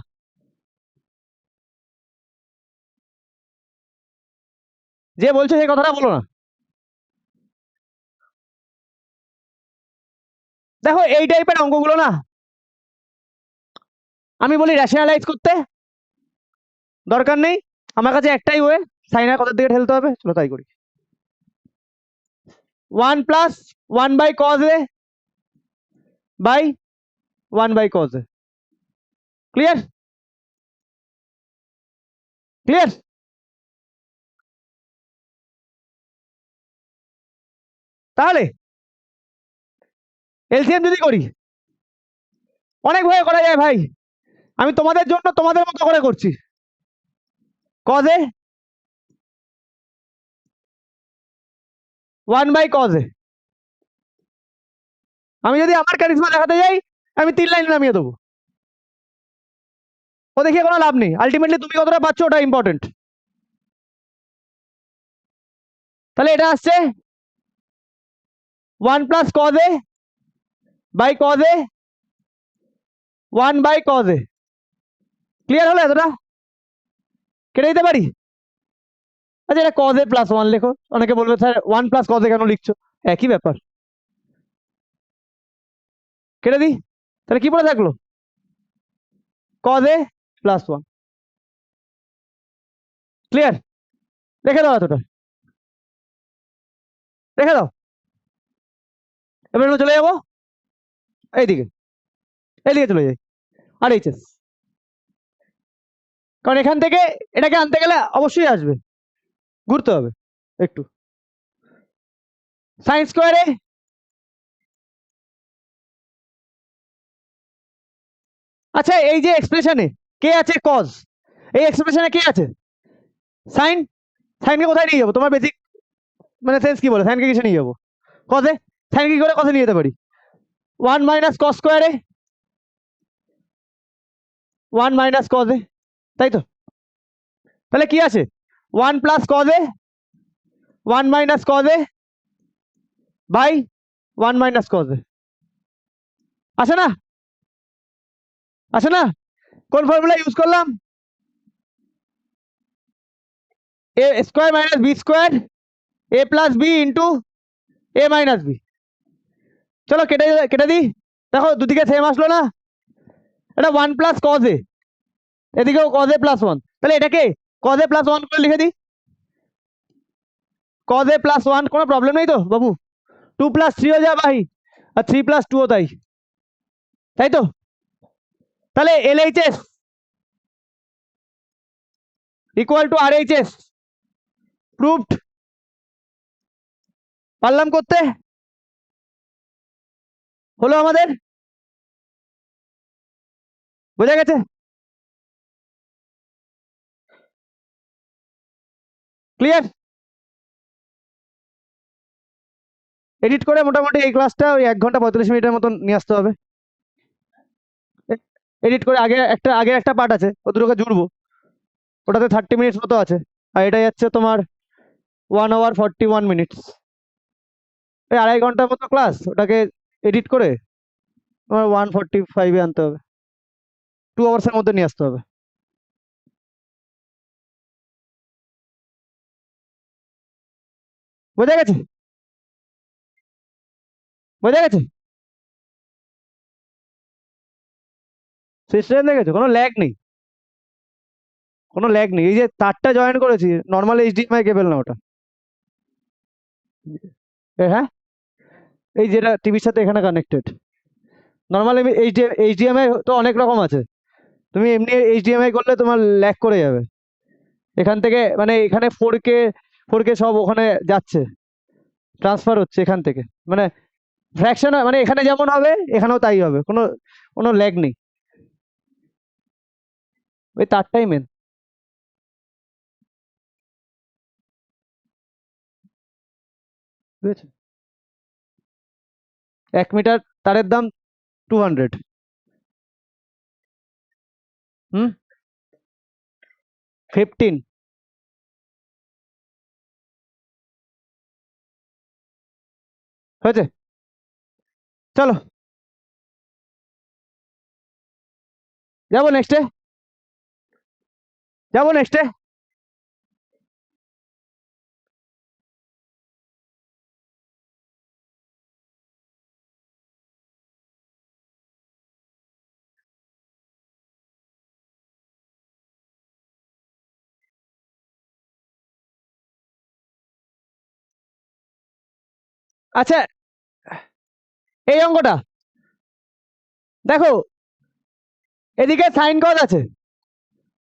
যে বলছো সেই কথাটা বলো না। দেখো এই টাইপের অঙ্কগুলো না আমি বলি রেশনালাইজ করতে দরকার নেই, আমার কাছে একটাই ওয়ে, সাইন আর কজের দিকে ঠেলতে হবে, চলো তাই করি। 1 plus 1 by cos A by 1 by cos A. Clear? Clear? তাহলে এলসিএম যদি করি অনেক ভাবে করা যায় ভাই, আমি তোমাদের জন্য তোমাদের মতো করে করছি। Cos A 1 by cos A, আমি যদি আমার ক্যারিজমা দেখাতে যাই আমি 3 লাইন নামিয়ে দেবো, ও দেখিয়ে কোনো লাভ নেই, আলটিমেটলি তুমি কতটা পাচ্ছ ওটা ইম্পর্টেন্ট। তাহলে এটা আসছে 1 plus cos A by cos A 1 by cos A. Clear হলো এতটা? কেটে দিতে পারি? আচ্ছা এটা কজ এ প্লাস 1 লেখো, অনেকে বলবে স্যার 1 প্লাস কজ এ কেন লিখছো, একই ব্যাপার, কেটে দিই। তাহলে কি পড়ে থাকলো কজ এ প্লাস 1। ক্লিয়ার? রেখে দাও এতটা, রেখে দাও। এবার আমরা চলে যাবো এইদিকে, এইদিকে চলে যাই আর এইচএস, কারণ এখান থেকে এটাকে আনতে গেলে অবশ্যই আসবে, ঘুরতে হবে একটু। সাইন স্কোয়ারে আচ্ছা এই যে এক্সপ্রেশনে কে আছে কজ, এই এক্সপ্রেশনে কে আছে সাইন, সাইনকে কোথায় নিয়ে যাবো, তোমার বেসিক মানে সেন্স কি বলে সাইনকে কিসে নিয়ে যাবো, কজে, সাইন কি করে কজে নিয়ে যেতে পারি 1 মাইনাস কজ স্কোয়ারে 1 মাইনাস কজে, তাই তো? তাহলে কি আছে 1 প্লাস কজে 1 minus cos A by 1 minus cos A. আসে না? আসে না? কোন ফর্মুলা ইউজ করলাম? A square minus B square A plus B into A minus B. চলো কেটে কেটে দিই। দেখো দুদিকে সেম আসলো না? এটা 1 প্লাস কজ এ, এদিকেও কজ এ প্লাস 1, তাহলে এটাকে কজ এ প্লাস 1 করে লিখে দিই। কজ এ প্লাস 1, কোনো প্রবলেম নেই তো বাবু? 2 প্লাস 3 হয়ে যায় ভাই, আর 3 প্লাস 2 ও তাই, তাই তো? তাহলে LHS equal to RHS proved. পারলাম করতে? হলো আমাদের? বোঝা গেছে? ক্লিয়ার? এডিট করে মোটামুটি এই ক্লাসটা ওই 1 ঘন্টা 45 মিনিটের মতন নিয়ে আসতে হবে। এডিট করে আগে একটা পার্ট আছে, ও দুটোকে জুড়বো, ওটাতে 30 মিনিটস মতো আছে, আর এটা যাচ্ছে তোমার 1 আওয়ার 41 মিনিটস, এই 2.5 ঘন্টার মতো ক্লাস। ওটাকে এডিট করে তোমার 145-এ আনতে হবে, 2 আওয়ার্সের মধ্যে নিয়ে আসতে হবে। বোঝা গেছে? বোঝা গেছে? সিস্টেম দেখেছো? কোনো ল্যাগ নেই, কোনো ল্যাগ নেই। এই যে তারটা জয়েন করেছি, নর্মাল HDMI কেবল না ওটা। হ্যাঁ, এই যেটা টিভির সাথে এখানে কানেক্টেড। নর্মাল HDMI তো অনেক রকম আছে, তুমি এমনি HDMI করলে তোমার ল্যাগ করে যাবে। এখান থেকে মানে এখানে 4K সব ওখানে যাচ্ছে, ট্রান্সফার হচ্ছে এখান থেকে, মানে ফ্র্যাকশন, মানে এখানে যেমন হবে এখানেও তাই হবে, কোনো কোনো ল্যাগ নেই। ওই তারটাই মেন। বুঝেছো? 1 মিটার তারের দাম 200। হুম, 15 হয়েছে। চলো যাবো নেক্সটে, যাবো নেক্সটে। আচ্ছা, এই অঙ্কটা দেখো, এদিকে সাইন কট আছে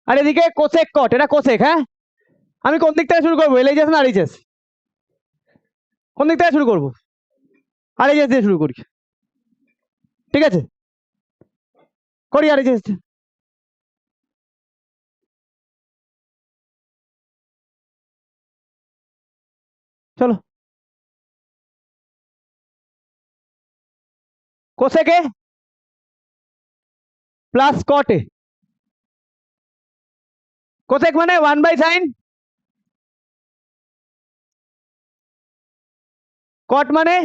আর এদিকে কোসেক কট, এটা কোসেক। হ্যাঁ, আমি কোন দিক থেকে শুরু করবো, LHS না RHS? কোন দিক থেকে শুরু করবো? RHS দিয়ে শুরু করি, ঠিক আছে? করি RHS। চলো, কোসেকে প্লাস কটে, কোসেক মানে 1/sin, কট মানে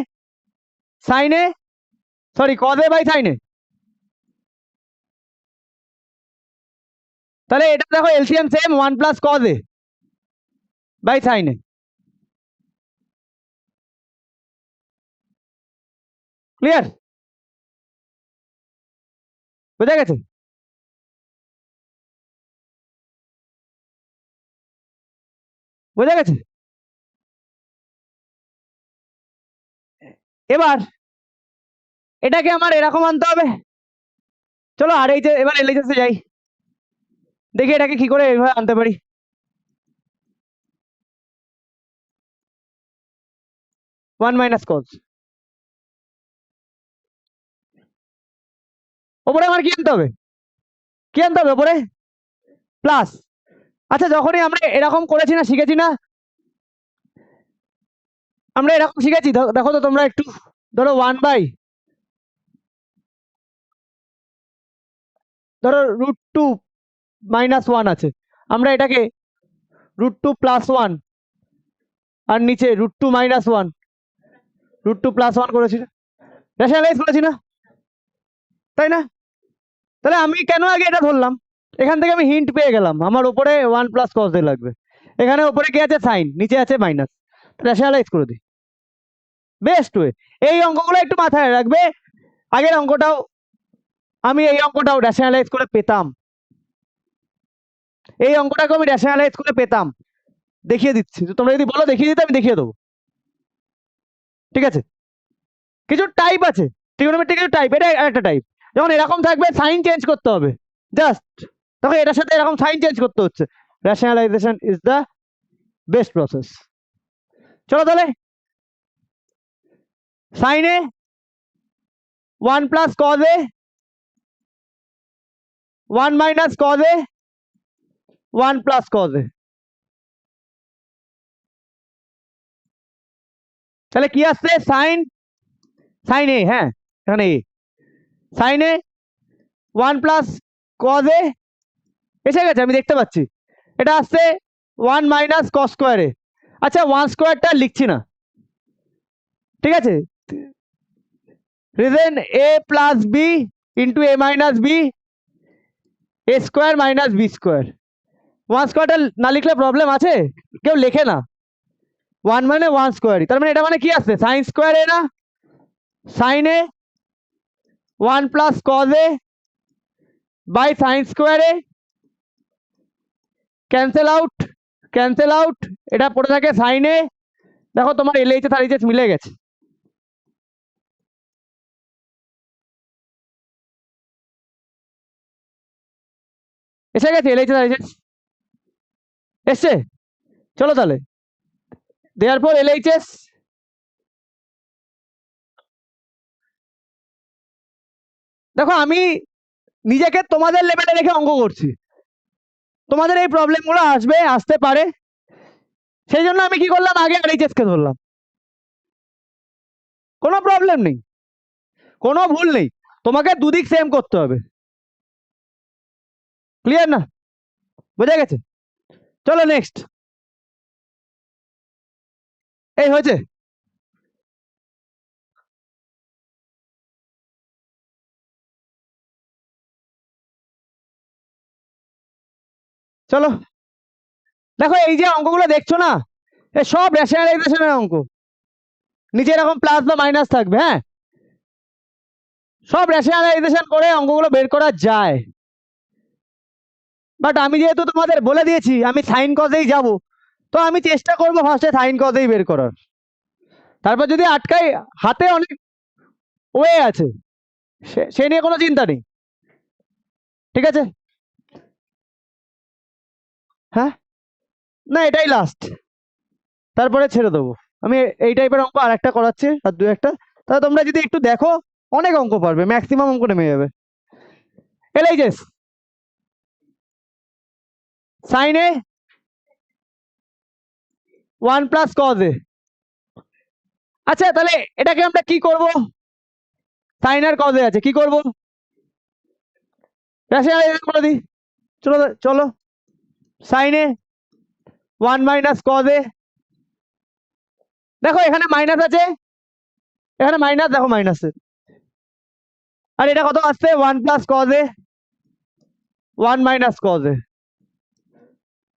সাইনে, সরি কজে বাই সাইনে। তাহলে এটা দেখো এলসিএম সেম, 1 প্লাস কজে বাই সাইনে। ক্লিয়ার? বোঝা গেছে? বোঝা গেছে? এবার এটাকে আমার এরকম আনতে হবে। চলো আর এই যে এবার LHS এ যাই, দেখি এটাকে কি করে এইভাবে আনতে পারি। ওয়ান মাইনাস কজ, ওপরে আমার কি আনতে হবে? কি আনতে হবে ওপরে? প্লাস। আচ্ছা, যখনই আমরা এরকম করেছি না, শিখেছি না, আমরা এরকম শিখেছি, দেখো তো তোমরা একটু, ধরো ধরো √2 - 1 আছে, আমরা এটাকে √2 + 1 আর নিচে √2 - 1, √2 + 1 করেছি, রেশনালাইজ করেছি না, তাই না? তাহলে আমি কেন আগে এটা ধরলাম? এখান থেকে আমি হিন্ট পেয়ে গেলাম আমার উপরে 1 + cos a লাগবে, এখানে উপরে কি আছে সাইন, নিচে আছে মাইনাস, রেশনালাইজ করে দিই। Best way. এই অঙ্কগুলো একটু মাথায় রাখবে। আগের অঙ্কটাও আমি এই অঙ্কটাও রেশনালাইজ করে পেতাম, এই অঙ্কটাকে আমি রেশনালাইজ করে পেতাম, দেখিয়ে দিচ্ছি। তোমরা যদি বলো দেখিয়ে দিতে আমি দেখিয়ে দেবো, ঠিক আছে? কিছু টাইপ আছে, ট্রিগোনোমেট্রিক কিছু টাইপ, এটা একটা টাইপ। যখন এরকম থাকবে সাইন চেঞ্জ করতে হবে জাস্ট, তখন এটার সাথে এরকম সাইন চেঞ্জ করতে হচ্ছে। Rationalisation is the best process. চলো তাহলে, sine A 1 + cos a, 1 - cos a, 1 + cos a, তাহলে কি আসছে? সাইন, সাইন এ, হ্যাঁ এখানে এ, সাইন এ 1 + cos a এসে গেছে, আমি দেখতে পাচ্ছি। এটা আসছে 1 - cos স্কোয়ার এ। আচ্ছা 1 স্কোয়ারটা লিখছি না, ঠিক আছে? Reason a + b * a - b, a square - b square. 1 স্কোয়ারটা না লিখলে প্রবলেম আছে? কেউ লেখে না, 1 মানে 1 স্কোয়ারই, তার মানে এটা মানে কি আসছে? সাইন স্কোয়ার এ না, sine A 1 + cos a by sine square A, cancel out, cancel out, এটা পড়ে থাকে সাইন এ। দেখো তোমার LHS আর LHS মিলে গেছে, এসে গেছে LHS আর LHS এসছে। চলো তাহলে, দেওয়ার পর LHS, দেখো আমি নিজেকে তোমাদের লেভেলে রেখে অঙ্ক করছি, তোমাদের এই প্রবলেমগুলো আসবে, আসতে পারে, সেই জন্য আমি কি করলাম, আগে RHS কে ধরলাম। কোনো প্রবলেম নেই, কোনো ভুল নেই, তোমাকে দুদিক সেম করতে হবে। ক্লিয়ার না? বোঝা গেছে? চলো নেক্সট, এই হয়েছে। চলো দেখো, এই যে অঙ্কগুলো দেখছো না, এ সব রেশনালাইজেশনের অঙ্ক, নিচে এরকম প্লাস বা মাইনাস থাকবে, হ্যাঁ সব রেশনালাইজেশন করে অঙ্কগুলো বের করা যায়। বাট আমি যেহেতু তোমাদের বলে দিয়েছি আমি সাইন কজেই যাব, তো আমি চেষ্টা করবো ফার্স্টে সাইন কজেই বের করার, তারপর যদি আটকাই, হাতে অনেক ওয়ে আছে, সে নিয়ে কোনো চিন্তা নেই, ঠিক আছে? হ্যাঁ, না এটাই লাস্ট, তারপরে ছেড়ে দেবো। আমি এই টাইপের অঙ্ক আর একটা করাচ্ছি, আর দু একটা, তাহলে তোমরা যদি একটু দেখো অনেক অঙ্ক পারবে, ম্যাক্সিমাম অঙ্ক নেমে যাবে। LHS sign A 1 + cos a, আচ্ছা তাহলে এটাকে আমরা কি করব? সাইন আর cos a আছে, কি করব? রেশনালাইজ করে দিই। চলো চলো, সাইন এ 1 - cos a, দেখো এখানে মাইনাস আছে, এখানে মাইনাস, দেখো মাইনাস, আর এটা কত আসছে? 1 + cos a, 1 - cos a,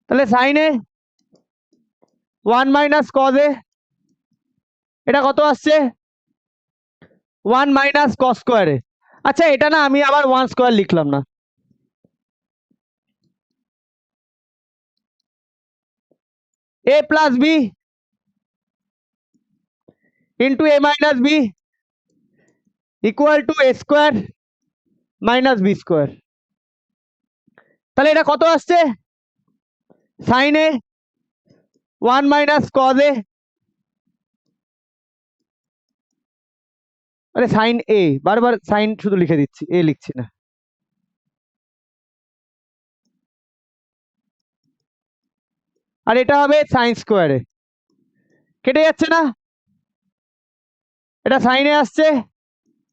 তাহলে সাইন এ 1 - cos a, এটা কত আসছে? 1 - cos স্কোয়ার এ। আচ্ছা এটা না আমি আবার 1 স্কোয়ার লিখলাম না, a + b * a - b equal to a square - b square, তাহলে এটা কত আসছে? সাইন এ 1 - cos a, আরে সাইন এ, বারবার সাইন শুধু লিখে দিচ্ছি, এ লিখছি না, আর এটা হবে সাইন স্কোয়ার এ, কেটে যাচ্ছে না, এটা সাইনে আসছে,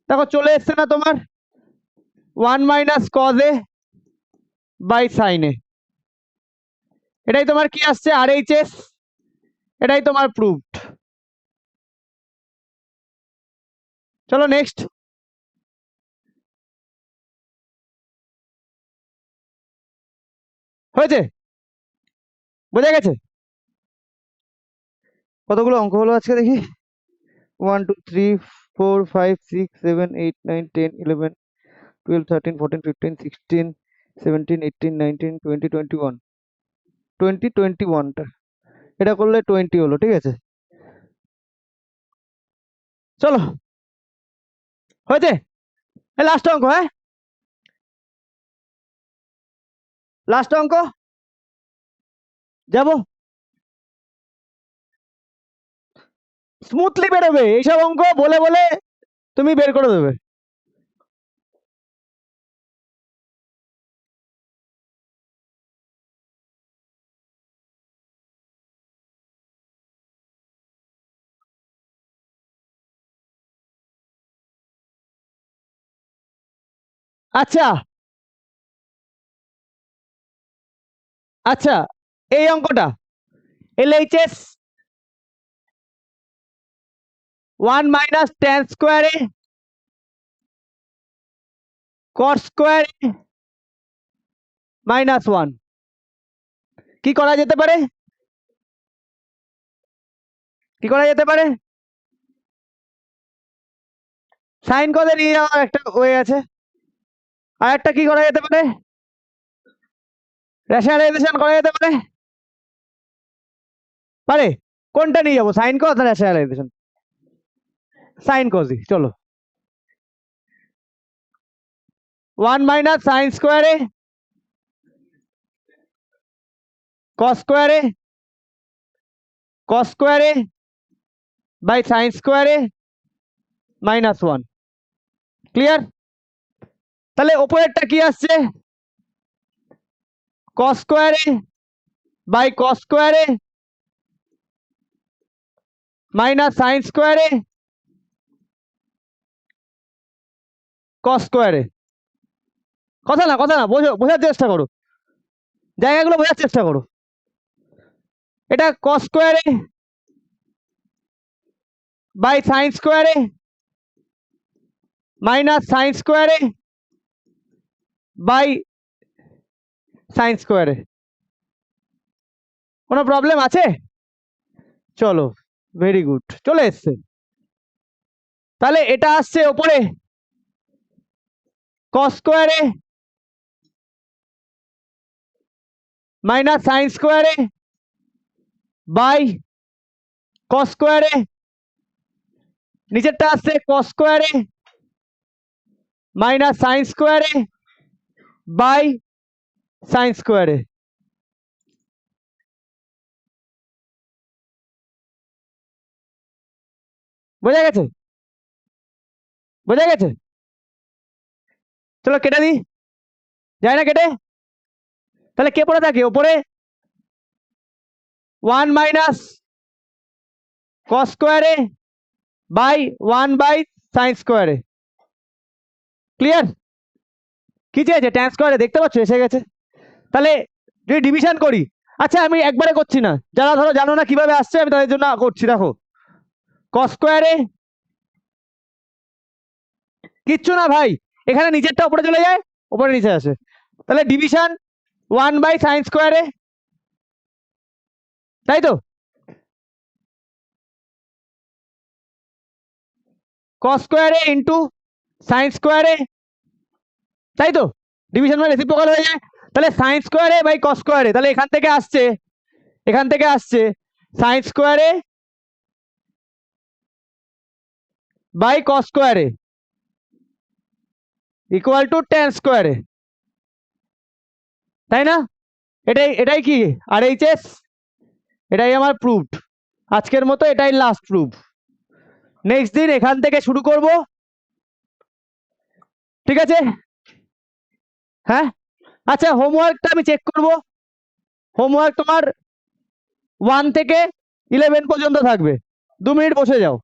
দেখো চলে এসছে না তোমার 1 - cos a বাই সাইন এ, এটাই তোমার কি আসছে? RHS এটাই তোমার প্রুফড। চলো নেক্সট। হয়েছে? বোঝা গেছে? কতগুলো অঙ্ক হলো আজকে দেখি? 1 2 3 4 5 6 7 8 9 10 11 12 13 14 15 16 17 18 19 20 21 20 21টা এটা করলে 20 হলো, ঠিক আছে? চলো হয়েছে? লাস্ট অঙ্ক, হ্যাঁ লাস্ট অঙ্ক যাব। স্মুথলি বেরোবে এইসব অঙ্ক, বলে বলে তুমি বের করে দেবে। আচ্ছা আচ্ছা, এই অঙ্কটা LHS 1 মাইনাস ট্যান স্কোয়ারে কস স্কোয়ারে -1 কি করা যেতে পারে? কি করা যেতে পারে? সাইন কজে নিয়ে যাওয়ার একটা ওয়ে আছে। আর একটা কি করা যেতে পারে? রেশনালাইজেশন করা যেতে পারে। পারে? কোনটা নিয়ে যাবো, সাইন কজ না রেশনালাইজেশন? সাইন কজই, চলো। 1 মাইনাস সাইন স্কোয়ারে কস স্কোয়ারে বাই সাইন স্কোয়ারে -1। ক্লিয়ার? তাহলে ওপরেরটা কি আসছে? কস স্কোয়ারে বাই কস স্কোয়ারে মাইনাস সাইন স্কোয়ারে কস স্কোয়ারে। কথা না বোঝার চেষ্টা করো, জায়গাগুলো বোঝার চেষ্টা করো। এটা কস স্কোয়ারে বাই সাইন স্কোয়ারে মাইনাস সাইন স্কোয়ারে বাই সাইন স্কোয়ারে। কোনো প্রবলেম আছে? চলো, ভেরি গুড, চলে এসছে। তাহলে এটা আসছে ওপরে কস স্কোয়ারে মাইনাস সাইন স্কোয়ারে বাই কস স্কোয়ারে, নিচেরটা আসছে কস স্কোয়ারে মাইনাস সাইন স্কোয়ারে বাই সাইন স্কোয়ারে। বোঝা গেছে? বোঝা গেছে? চলো কেটে দিই, যায় না কেটে? তাহলে কে পড়ে থাকে ওপরে? 1 মাইনাস কস স্কোয়ারে বাই 1 বাই সাইন স্কোয়ারে। ক্লিয়ার? কি চেয়েছে? ট্যান স্কোয়ারে, দেখতে পাচ্ছ এসে গেছে। তাহলে যদি ডিভিশন করি, আচ্ছা আমি একবারে করছি না, যারা ধরো জানো না কিভাবে আসছে আমি তাদের জন্য করছি। দেখো কস স্কোয়ারে কিচ্ছু না ভাই, এখানে নিচেরটা উপরে চলে যায়, উপরে নিচে আসে। তাহলে ডিভিশন 1 বাই সাইন স্কোয়ারে, তাই তো? কস স্কোয়ারে ইন্টু সাইন স্কোয়ারে, তাই তো? ডিভিশন মানে রেসিপ্রোকাল হয়ে যায়। তাহলে সাইন স্কোয়ারে বাই কস স্কোয়ারে, তাহলে এখান থেকে আসছে সাইন স্কোয়ারে বাই কস স্কোয়ারে ইকুয়াল টু ট্যান স্কোয়ারে, তাই না? এটাই কি RHS, এটাই আমার প্রুফড। আজকের মতো এটাই লাস্ট প্রুফ। নেক্সট দিন এখান থেকে শুরু করব, ঠিক আছে? হ্যাঁ আচ্ছা, হোমওয়ার্কটা আমি চেক করব। হোমওয়ার্ক তোমার 1 থেকে 11 পর্যন্ত থাকবে, 2 মিনিট বসে যাও।